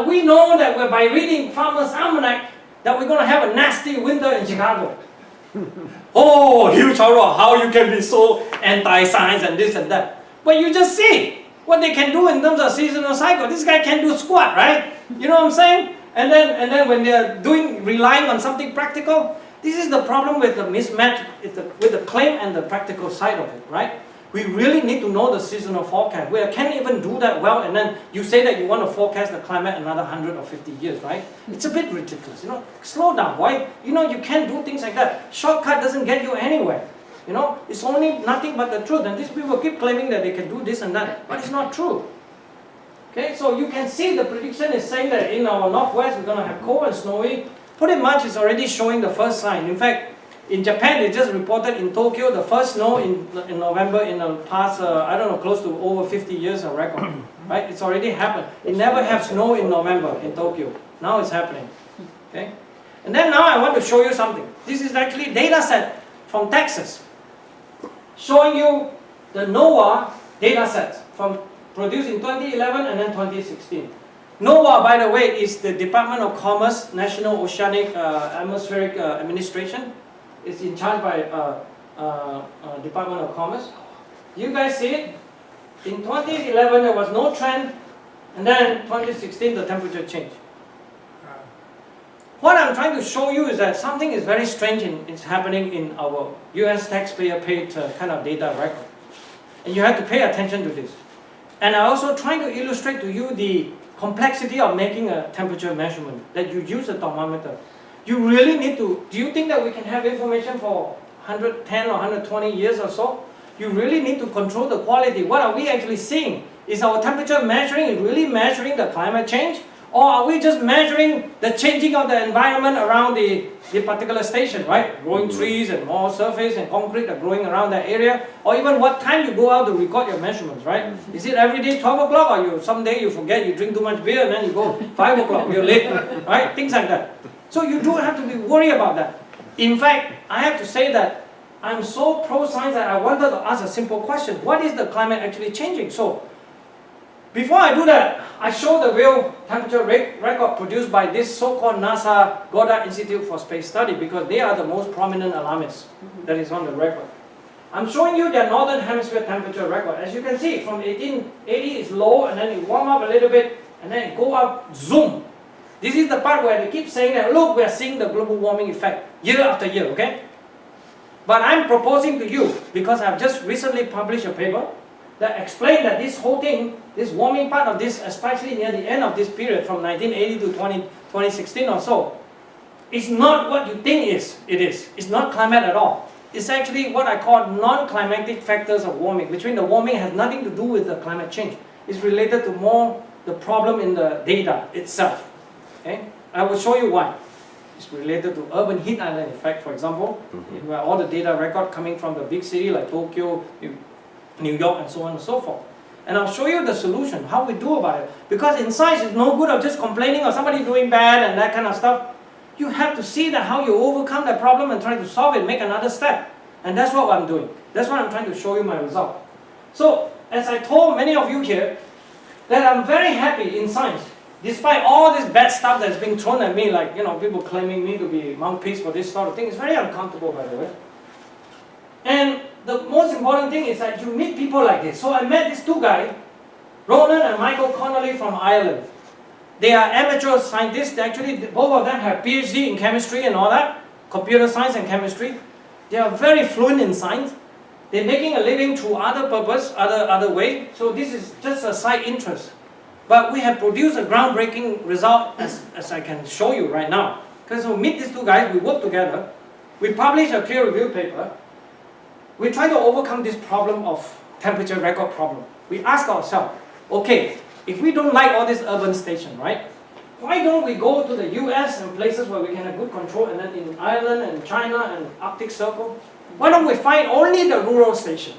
we know that by reading Farmer's Almanac that we're going to have a nasty winter in Chicago. Oh, huge horror, how you can be so anti-science and this and that. But you just see what they can do in terms of seasonal cycle. This guy can do squat, right? You know what I'm saying? And then when they're relying on something practical, this is the problem with the mismatch with the claim and the practical side of it, right? We really need to know the seasonal forecast. We can't even do that well, and then you say that you want to forecast the climate another 100 or 50 years, right? It's a bit ridiculous, you know. Slow down, boy. You know, you can't do things like that. Shortcut doesn't get you anywhere. You know, it's only nothing but the truth. And these people keep claiming that they can do this and that, but it's not true. Okay, so you can see the prediction is saying that in our northwest we're going to have cold and snowy. Pretty much it's already showing the first sign. In fact, in Japan, they just reported in Tokyo the first snow in November in the past, I don't know, close to over 50 years of record. Right? It's already happened. It never had snow in November in Tokyo. Now it's happening. Okay? And then now I want to show you something. This is actually data set from Texas, showing you the NOAA data sets from produced in 2011 and then 2016. NOAA, by the way, is the Department of Commerce, National Oceanic Atmospheric Administration. It's in charge by Department of Commerce. You guys see it? In 2011 there was no trend, and then 2016 the temperature changed. What I'm trying to show you is that something is very strange is happening in our US taxpayer paid kind of data record. And you have to pay attention to this. And I'm also trying to illustrate to you the complexity of making a temperature measurement, that you use a thermometer. You really need to, do you think that we can have information for 110 or 120 years or so? You really need to control the quality. What are we actually seeing? Is our temperature measuring, really measuring the climate change? Or are we just measuring the changing of the environment around the particular station, right? Growing trees and more surface and concrete are growing around that area. Or even what time you go out to record your measurements, right? Is it every day 12 o'clock, or someday you forget, you drink too much beer and then you go 5 o'clock, you're late, right? Things like that. So you do have to be worried about that. In fact, I have to say that I'm so pro-science that I wanted to ask a simple question. What is the climate actually changing? So, before I do that, I show the real temperature record produced by this so-called NASA Goddard Institute for Space Study, because they are the most prominent alarmists that is on the record. I'm showing you their northern hemisphere temperature record. As you can see, from 1880 it's low, and then it warm up a little bit, and then it go up, zoom. This is the part where they keep saying that, look, we're seeing the global warming effect year after year, okay? But I'm proposing to you, because I've just recently published a paper that explained that this whole thing, this warming part of this, especially near the end of this period from 1980 to 2016 or so, is not what you think it is. It's not climate at all. It's actually what I call non-climatic factors of warming, which means the warming has nothing to do with the climate change. It's related to more the problem in the data itself. Okay? I will show you why. It's related to urban heat island effect, for example, where all the data record coming from the big city like Tokyo, New York, and so on and so forth. And I'll show you the solution, how we do about it. Because in science, it's no good of just complaining of somebody doing bad and that kind of stuff. You have to see that how you overcome that problem and try to solve it, make another step. And that's what I'm doing. That's what I'm trying to show you my result. So, as I told many of you here, that I'm very happy in science. Despite all this bad stuff that's being thrown at me, like, you know, people claiming me to be mouthpiece for this sort of thing, it's very uncomfortable, by the way. And the most important thing is that you meet people like this. So I met these two guys, Ronan and Michael Connolly from Ireland. They are amateur scientists. Actually, both of them have PhD in chemistry and all that, computer science and chemistry. They are very fluent in science. They're making a living through other purpose, other way. So this is just a side interest. But we have produced a groundbreaking result, as I can show you right now. Because we meet these two guys, we work together. we publish a peer-reviewed paper. We try to overcome this problem of temperature record problem. We ask ourselves, okay, if we don't like all this urban station, right? Why don't we go to the US and places where we can have good control, and then in Ireland and China and Arctic Circle? Why don't we find only the rural station?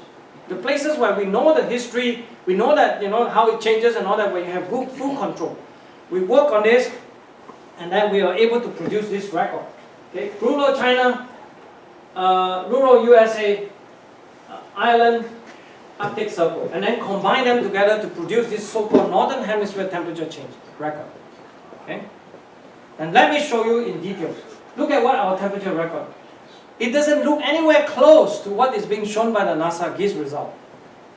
The places where we know the history, we know that, how it changes and all that, where you have good full control. We work on this, and then we are able to produce this record. Okay, rural China, rural USA, Ireland, Arctic Circle, and then combine them together to produce this so-called Northern Hemisphere temperature change record. Okay, and let me show you in detail. Look at what our temperature record. It doesn't look anywhere close to what is being shown by the NASA GIS result.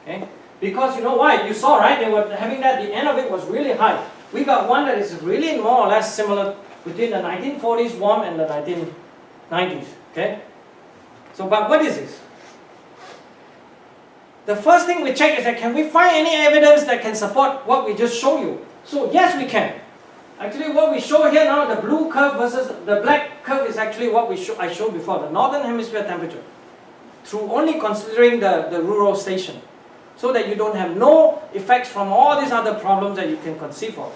Okay, because you know why? You saw, right? They were having that. The end of it was really high. We got one that is really more or less similar between the 1940s warm and the 1990s. Okay, so but what is this? The first thing we check is that can we find any evidence that can support what we just showed you? So yes, we can. Actually, what we show here now, the blue curve versus the black curve, is actually what I showed before, the Northern Hemisphere temperature, through only considering the rural station, so that you don't have no effects from all these other problems that you can conceive of.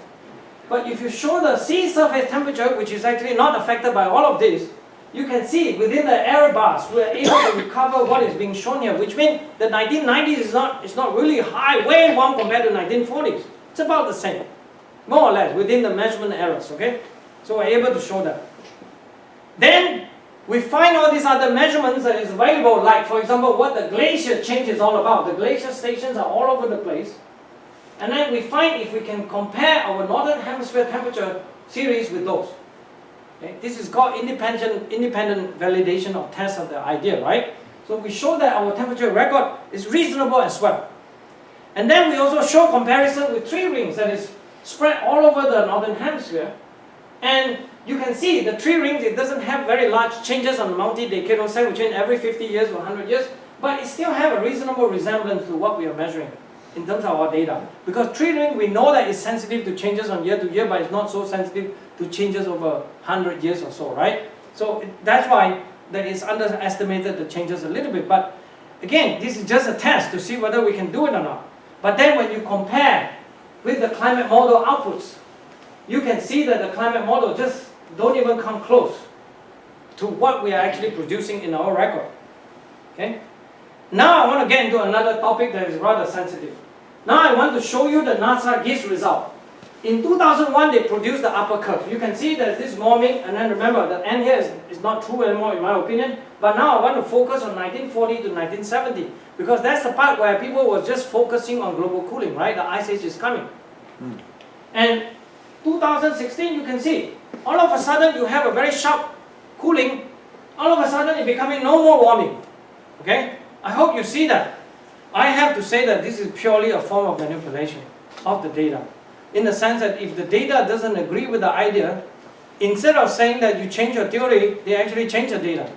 But if you show the sea surface temperature, which is actually not affected by all of this, you can see within the error bars, we are able to recover what is being shown here, which means the 1990s is not really high, way warm compared to 1940s. It's about the same, more or less, within the measurement errors, okay? So we're able to show that. Then, we find all these other measurements that is available, like, for example, what the glacier change is all about. The glacier stations are all over the place. And then we find if we can compare our Northern Hemisphere temperature series with those. Okay? This is called independent validation or test of the idea, right? So we show that our temperature record is reasonable as well. And then we also show comparison with 3 rings that is spread all over the Northern Hemisphere. And you can see the 3 rings, it doesn't have very large changes on the multi-decadal scale between every 50 years or 100 years, but it still have a reasonable resemblance to what we are measuring in terms of our data. Because 3 ring, we know that it's sensitive to changes on year to year, but it's not so sensitive to changes over 100 years or so, right? So that's why that is underestimated the changes a little bit. But again, this is just a test to see whether we can do it or not. But then when you compare with the climate model outputs, you can see that the climate model just don't even come close to what we are actually producing in our record. Okay? Now I want to get into another topic that is rather sensitive. Now I want to show you the NASA GIS result. In 2001, they produced the upper curve. You can see there's this warming, and then remember, the end here is not true anymore in my opinion. But now I want to focus on 1940 to 1970, because that's the part where people were just focusing on global cooling, right? The ice age is coming. And 2016, you can see, all of a sudden you have a very sharp cooling. All of a sudden it's becoming no more warming. Okay? I hope you see that. I have to say that this is purely a form of manipulation of the data. In the sense that if the data doesn't agree with the idea, instead of saying that you change your theory, they actually change the data.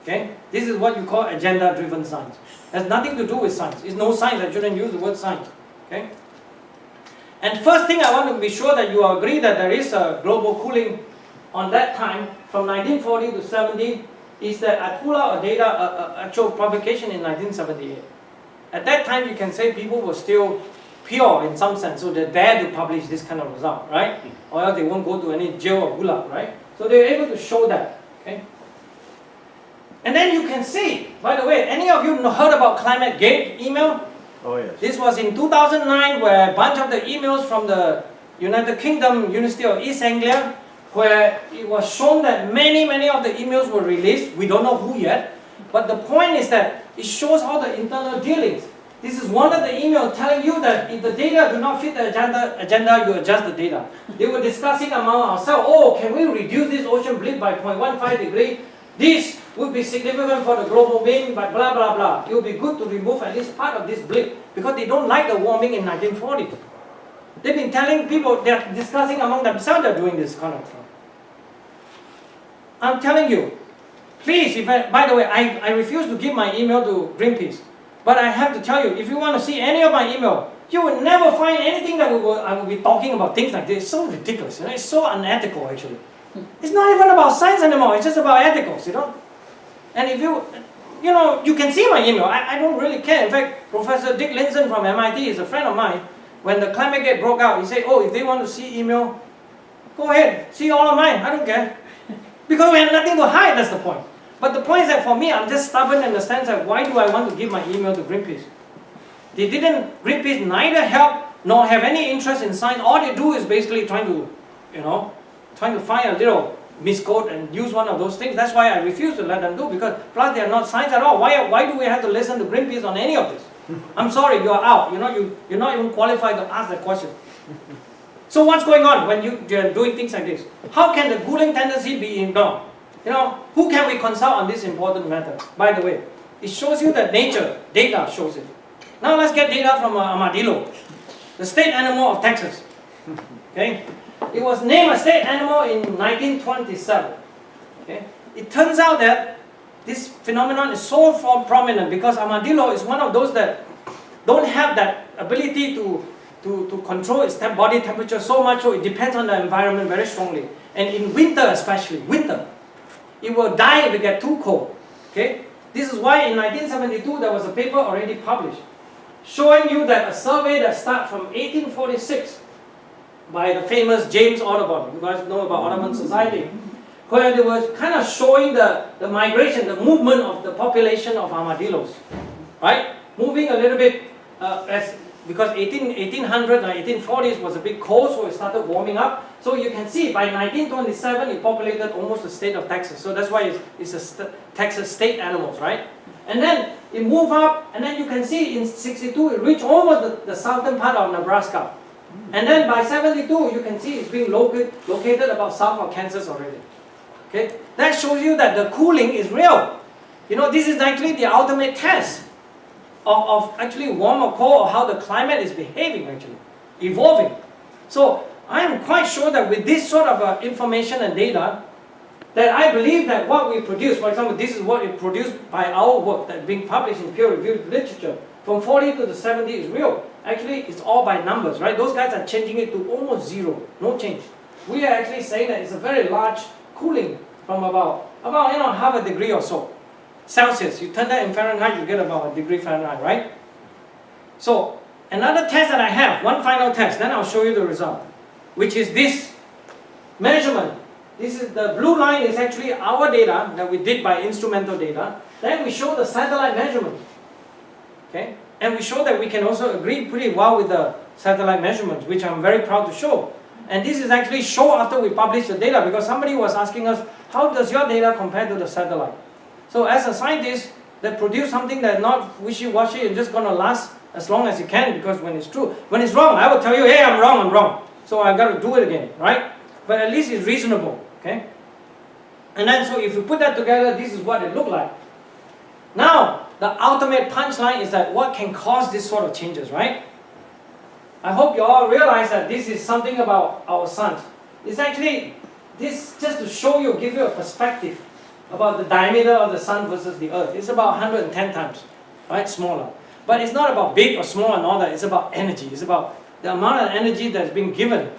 Okay? This is what you call agenda-driven science. It has nothing to do with science. It's no science. I shouldn't use the word science. Okay? And first thing I want to be sure that you agree that there is a global cooling on that time, from 1940 to 70, is that I pull out a data, actual publication in 1978. At that time, you can say people were still pure in some sense, so they dare to publish this kind of result, right? Or else they won't go to any jail or gulag, right? So they were able to show that, okay? And then you can see, by the way, any of you heard about Climate Gate email? Oh yes. This was in 2009, where a bunch of the emails from the United Kingdom, University of East Anglia, where it was shown that many of the emails were released. We don't know who yet, but the point is that it shows all the internal dealings. This is one of the emails telling you that if the data do not fit the agenda, you adjust the data. They were discussing among ourselves, oh, can we reduce this ocean blip by 0.15 degree? This would be significant for the global mean, but blah, blah, blah. It would be good to remove at least part of this blip, because they don't like the warming in 1940. They've been telling people, they're discussing among themselves, they're doing this kind of thing. I'm telling you, please, by the way, I refuse to give my email to Greenpeace. But I have to tell you, if you want to see any of my email, you will never find anything that I will be talking about things like this. It's so ridiculous, you know? It's so unethical, actually. It's not even about science anymore, it's just about ethicals, you know? And if you can see my email. I don't really care. In fact, Professor Dick Linson from MIT is a friend of mine. When the climate gate broke out, he said, oh, if they want to see email, go ahead, see all of mine. I don't care. Because we have nothing to hide, that's the point. But the point is that for me, I'm just stubborn in the sense that why do I want to give my email to Greenpeace? Greenpeace neither help nor have any interest in science. All they do is basically trying to find a little misquote and use one of those things. That's why I refuse to let them do, because plus they are not science at all. Why do we have to listen to Greenpeace on any of this? I'm sorry, you're out. You're not even qualified to ask that question. So what's going on when you're doing things like this? How can the cooling tendency be ignored? Who can we consult on this important matter? By the way, it shows you that nature, data shows it. Now let's get data from armadillo, the state animal of Texas. Okay, it was named a state animal in 1927. Okay, it turns out that this phenomenon is so prominent because armadillo is one of those that don't have that ability to control its body temperature so much, so it depends on the environment very strongly. And in winter especially, it will die if it gets too cold. Okay? This is why in 1972 there was a paper already published showing you that a survey that started from 1846 by the famous James Audubon, you guys know about Audubon Society, where they were kind of showing the migration, the movement of the population of armadillos, right? Moving a little bit because 1800s and 1840s was a bit cold, so it started warming up. So you can see by 1927 it populated almost the state of Texas. So that's why it's a Texas state animals, right? And then it moved up, and then you can see in 62 it reached almost the southern part of Nebraska. And then by 72 you can see it's being located about south of Kansas already. Okay? That shows you that the cooling is real. This is actually the ultimate test of actually warm or cold, or how the climate is behaving actually, evolving. So I am quite sure that with this sort of information and data, that I believe that what we produce, for example, this is what is produced by our work that is being published in peer-reviewed literature, from 40 to the 70 is real. Actually, it's all by numbers, right? Those guys are changing it to almost zero, no change. We are actually saying that it's a very large cooling from about half a degree or so. Celsius, you turn that in Fahrenheit, you get about a degree Fahrenheit, right? So, another test that I have, one final test, then I'll show you the result, which is this measurement. This is the blue line is actually our data that we did by instrumental data. Then we show the satellite measurement. Okay? And we show that we can also agree pretty well with the satellite measurements, which I'm very proud to show. And this is actually show after we publish the data, because somebody was asking us, how does your data compare to the satellite? So as a scientist that produce something that's not wishy-washy and just going to last as long as it can, because when it's true, when it's wrong, I will tell you, hey, I'm wrong. So I've got to do it again, right? But at least it's reasonable, okay? And then so if you put that together, this is what it looked like. Now, the ultimate punchline is that what can cause this sort of changes, right? I hope you all realize that this is something about our sun. It's actually, this just to show you, give you a perspective about the diameter of the sun versus the earth. It's about 110 times, right, smaller. But it's not about big or small and all that, it's about energy. It's about the amount of energy that's being given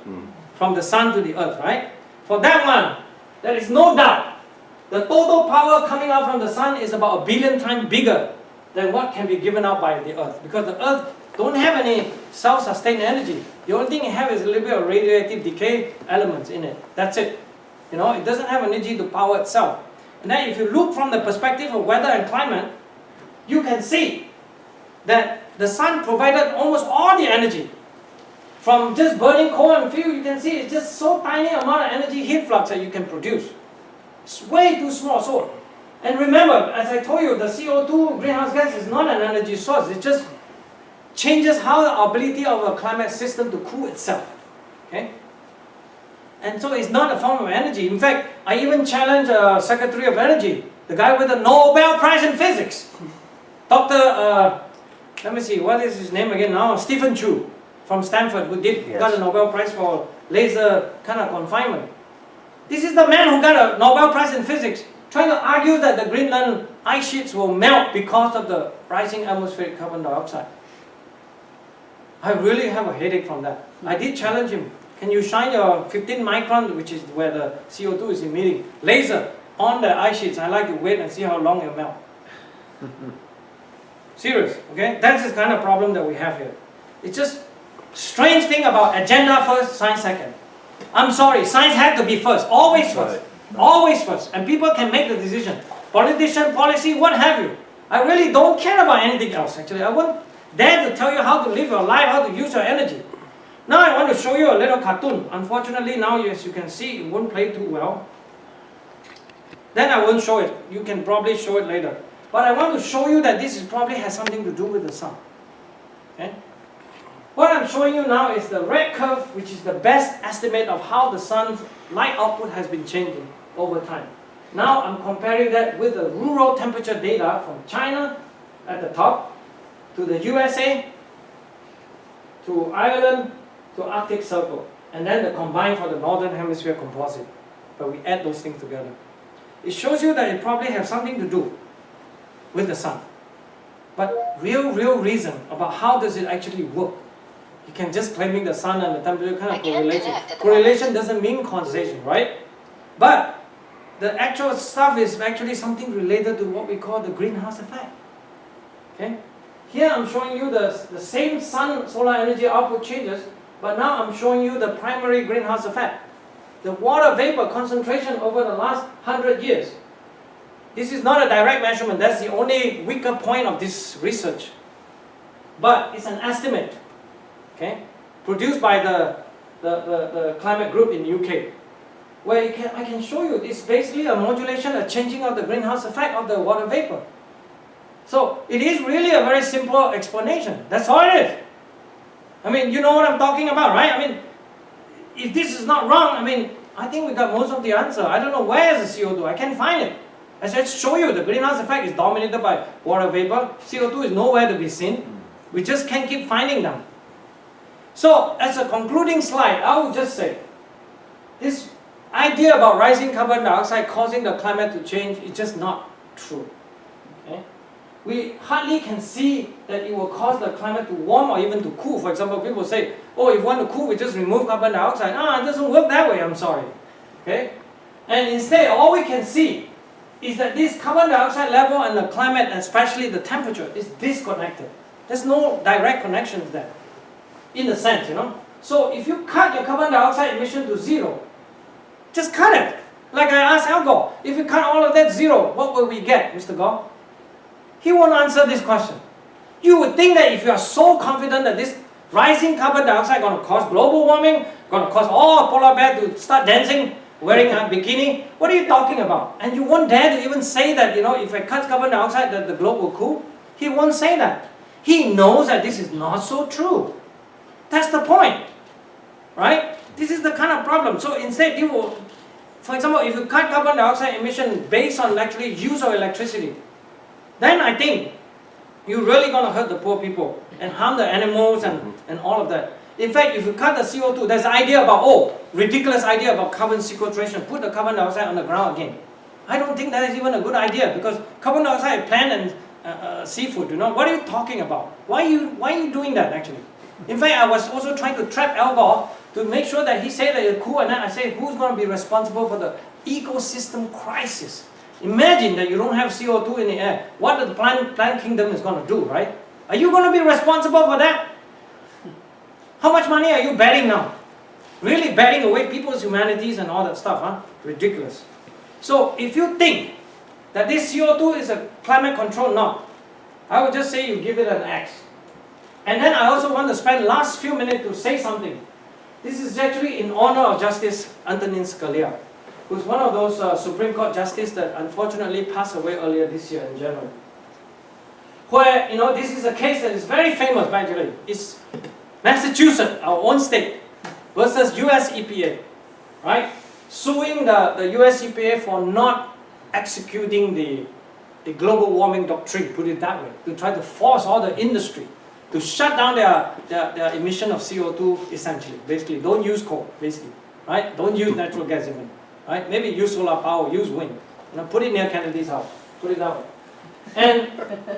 from the sun to the earth, right? For that one, there is no doubt, the total power coming out from the sun is about 1 billion times bigger than what can be given out by the earth. Because the earth don't have any self-sustained energy. The only thing it has is a little bit of radioactive decay elements in it. That's it. It doesn't have energy to power itself. And then if you look from the perspective of weather and climate, you can see that the sun provided almost all the energy. From just burning coal and fuel, you can see it's just so tiny amount of energy heat flux that you can produce. It's way too small. So, and remember, as I told you, the CO2 greenhouse gas is not an energy source. It just changes how the ability of a climate system to cool itself. Okay? And so it's not a form of energy. In fact, I even challenged Secretary of Energy, the guy with the Nobel Prize in Physics, Dr. Let me see, what is his name again now? Stephen Chu from Stanford, who got a Nobel Prize for laser kind of confinement. This is the man who got a Nobel Prize in Physics, trying to argue that the Greenland ice sheets will melt because of the rising atmospheric carbon dioxide. I really have a headache from that. I did challenge him. Can you shine your 15 micron, which is where the CO2 is emitting, laser on the ice sheets. I like to wait and see how long it melt. Serious, okay? That's the kind of problem that we have here. It's just strange thing about agenda first, science second. I'm sorry, science had to be first, always first. Always first. And people can make the decision. Politician, policy, what have you. I really don't care about anything else, actually. I won't dare to tell you how to live your life, how to use your energy. Now I want to show you a little cartoon. Unfortunately, now as you can see, it won't play too well. Then I won't show it. You can probably show it later. But I want to show you that this probably has something to do with the sun. Okay? What I'm showing you now is the red curve, which is the best estimate of how the sun's light output has been changing over time. Now I'm comparing that with the rural temperature data from China at the top, to the USA, to Ireland, to Arctic Circle, and then the combined for the Northern Hemisphere composite. But we add those things together. It shows you that it probably has something to do with the sun. But real reason about how does it actually work. You can just claiming the sun and the temperature kind of correlation. Correlation doesn't mean causation, right? But the actual stuff is actually something related to what we call the greenhouse effect. Okay? Here I'm showing you the same sun solar energy output changes, but now I'm showing you the primary greenhouse effect. The water vapor concentration over the last 100 years. This is not a direct measurement, that's the only weaker point of this research. But it's an estimate, okay, produced by the climate group in UK, where I can show you it's basically a modulation, a changing of the greenhouse effect of the water vapor. So it is really a very simple explanation. That's all it is. I mean, you know what I'm talking about, right? I mean, if this is not wrong, I mean, I think we got most of the answer. I don't know where is the CO2. I can't find it. I said, show you the greenhouse effect is dominated by water vapor. CO2 is nowhere to be seen. We just can't keep finding them. So, as a concluding slide, I would just say, this idea about rising carbon dioxide causing the climate to change is just not true. Okay? We hardly can see that it will cause the climate to warm or even to cool. For example, people say, oh, if you want to cool, we just remove carbon dioxide. Ah, it doesn't work that way, I'm sorry. Okay? And instead, all we can see is that this carbon dioxide level and the climate, and especially the temperature, is disconnected. There's no direct connections there, in a sense, you know. So if you cut your carbon dioxide emission to zero, just cut it. Like I asked Al Gore, if you cut all of that zero, what will we get, Mr. Gore? He won't answer this question. You would think that if you are so confident that this rising carbon dioxide is going to cause global warming, going to cause all polar bears to start dancing, wearing a bikini, what are you talking about? And you won't dare to even say that, you know, if I cut carbon dioxide that the globe will cool. He won't say that. He knows that this is not so true. That's the point, right? This is the kind of problem. So instead, you will, for example, if you cut carbon dioxide emission based on actually use of electricity, then I think you're really going to hurt the poor people and harm the animals and all of that. In fact, if you cut the CO2, there's an idea about, oh, ridiculous idea about carbon sequestration, put the carbon dioxide on the ground again. I don't think that is even a good idea, because carbon dioxide is plant and seafood, you know. What are you talking about? Why are you doing that actually? In fact, I was also trying to trap Al Gore to make sure that he said that it's cool, and then I say, who's going to be responsible for the ecosystem crisis? Imagine that you don't have CO2 in the air. What the plant kingdom is going to do, right? Are you going to be responsible for that? How much money are you betting now? Really betting away people's humanities and all that stuff, huh? Ridiculous. So if you think that this CO2 is a climate control knob, I would just say you give it an X. And then I also want to spend the last few minutes to say something. This is actually in honor of Justice Antonin Scalia, who's one of those Supreme Court justices that unfortunately passed away earlier this year in January. Where, you know, this is a case that is very famous, by the way. It's Massachusetts, our own state, versus US EPA, right? Suing the US EPA for not executing the global warming doctrine, put it that way, to try to force all the industry to shut down their emission of CO2, essentially. Basically, don't use coal, basically, right? Don't use natural gas even, right? Maybe use solar power, use wind. You know, put it near Kennedy's house, put it that way. And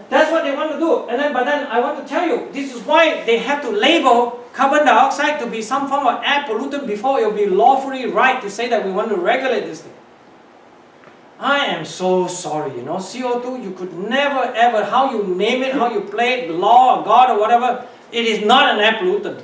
that's what they want to do. But then I want to tell you, this is why they have to label carbon dioxide to be some form of air pollutant before it will be lawfully right to say that we want to regulate this thing. I am so sorry, you know, CO2, you could never ever, how you name it, how you play it, the law or God or whatever, it is not an air pollutant.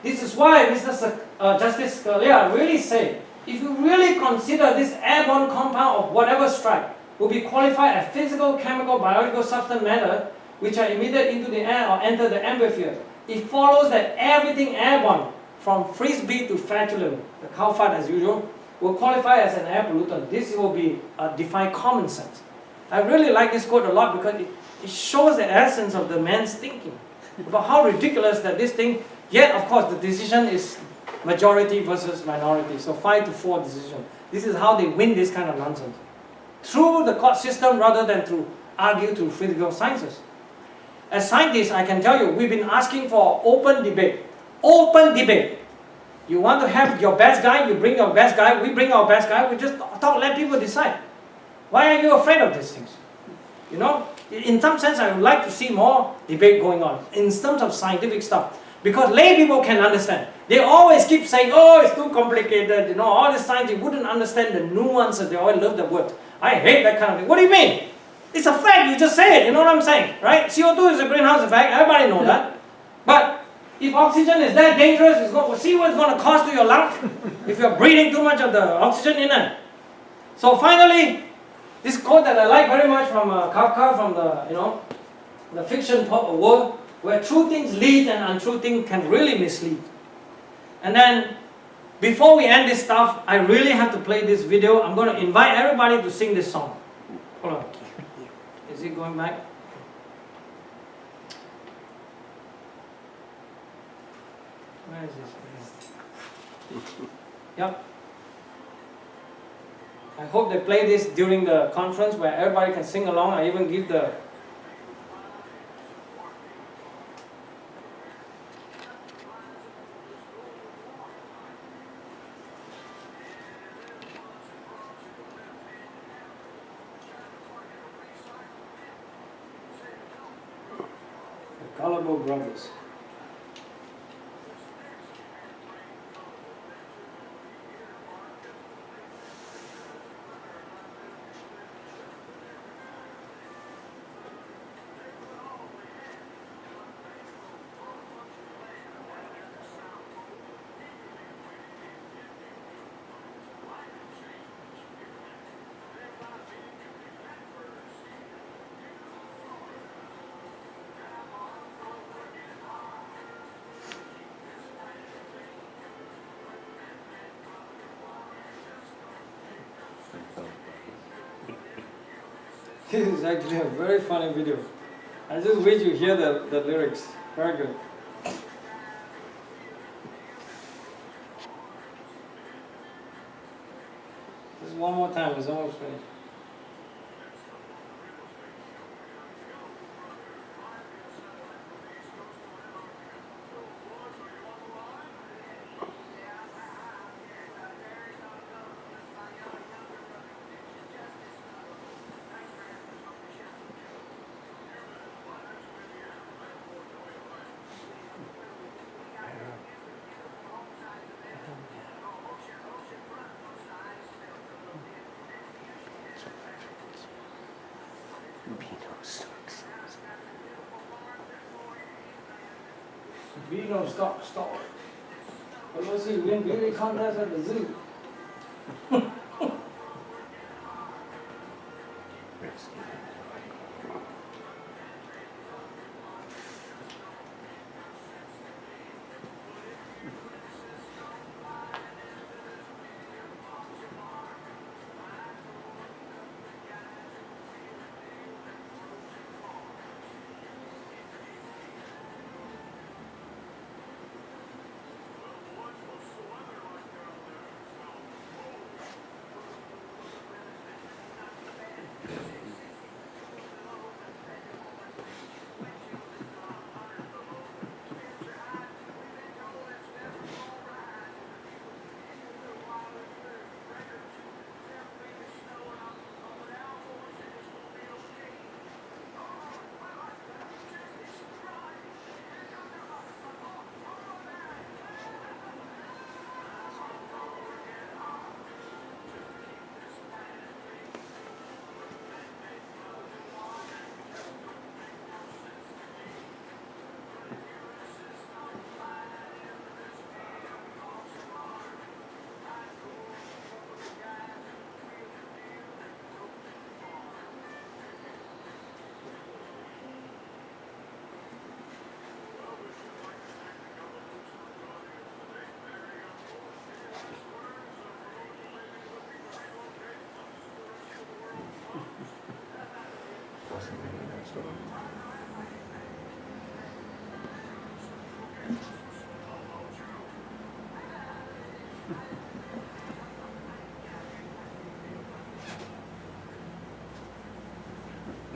This is why Mr. Justice Scalia really said, if you really consider this airborne compound of whatever stripe will be qualified as physical, chemical, biological substance matter which are emitted into the air or enter the atmosphere, it follows that everything airborne, from frisbee to flatulence, the cow fart as usual, will qualify as an air pollutant. This will be defy common sense. I really like this quote a lot because it shows the essence of the man's thinking about how ridiculous that this thing, yet of course the decision is majority versus minority, so 5-4 decision. This is how they win this kind of nonsense. Through the court system rather than to argue through physical sciences. As scientists, I can tell you, we've been asking for open debate. Open debate. You want to have your best guy, you bring your best guy, we bring our best guy, we just talk, let people decide. Why are you afraid of these things? You know, in some sense I would like to see more debate going on in terms of scientific stuff. Because lay people can understand. They always keep saying, oh, it's too complicated, you know, all this science, you wouldn't understand the nuances, they always love the word. I hate that kind of thing. What do you mean? It's a fact, you just say it, you know what I'm saying, right? CO2 is a greenhouse effect, everybody knows that. But if oxygen is that dangerous, it's going, see what it's going to cost to your lung if you're breathing too much of the oxygen in it. So finally, this quote that I like very much from Kafka, from the, you know, the fiction world, where true things lead and untrue things can really mislead. And then, before we end this stuff, I really have to play this video. I'm going to invite everybody to sing this song. Hold on. Is it going back? Where is this? Yep. I hope they play this during the conference where everybody can sing along. I even give the Gullible Brothers. This is actually a very funny video. I just wish you hear the lyrics. Very good. Just one more time, it's almost finished. Beano stop. But let's see, win beauty contest at the zoo.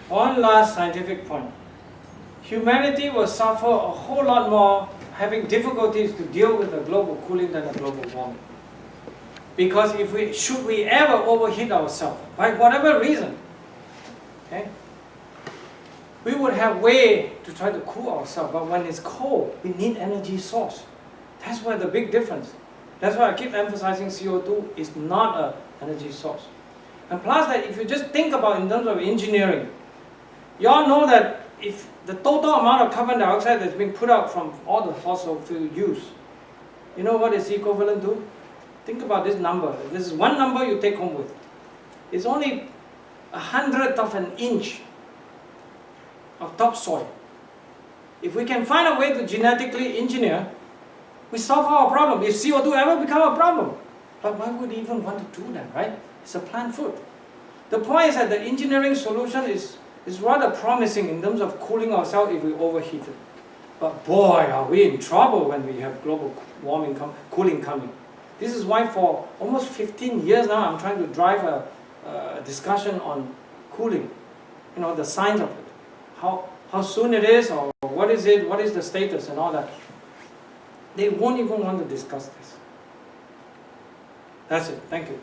One last scientific point. Humanity will suffer a whole lot more having difficulties to deal with the global cooling than the global warming. Because should we ever overheat ourselves, by whatever reason, okay, we would have way to try to cool ourselves, but when it's cold, we need energy source. That's where the big difference. That's why I keep emphasizing CO2 is not an energy source. And plus that, if you just think about in terms of engineering, you all know that if the total amount of carbon dioxide that's being put out from all the fossil fuel use, you know what it's equivalent to? Think about this number. This is one number you take home with. It's only 1/100th of an inch of topsoil. If we can find a way to genetically engineer, we solve our problem. If CO2 ever become a problem, but why would we even want to do that, right? It's a plant food. The point is that the engineering solution is rather promising in terms of cooling ourselves if we overheat it. But boy, are we in trouble when we have global warming, cooling coming. This is why for almost 15 years now, I'm trying to drive a discussion on cooling, the science of it, how soon it is, or what is it, what is the status and all that. They won't even want to discuss this. That's it. Thank you.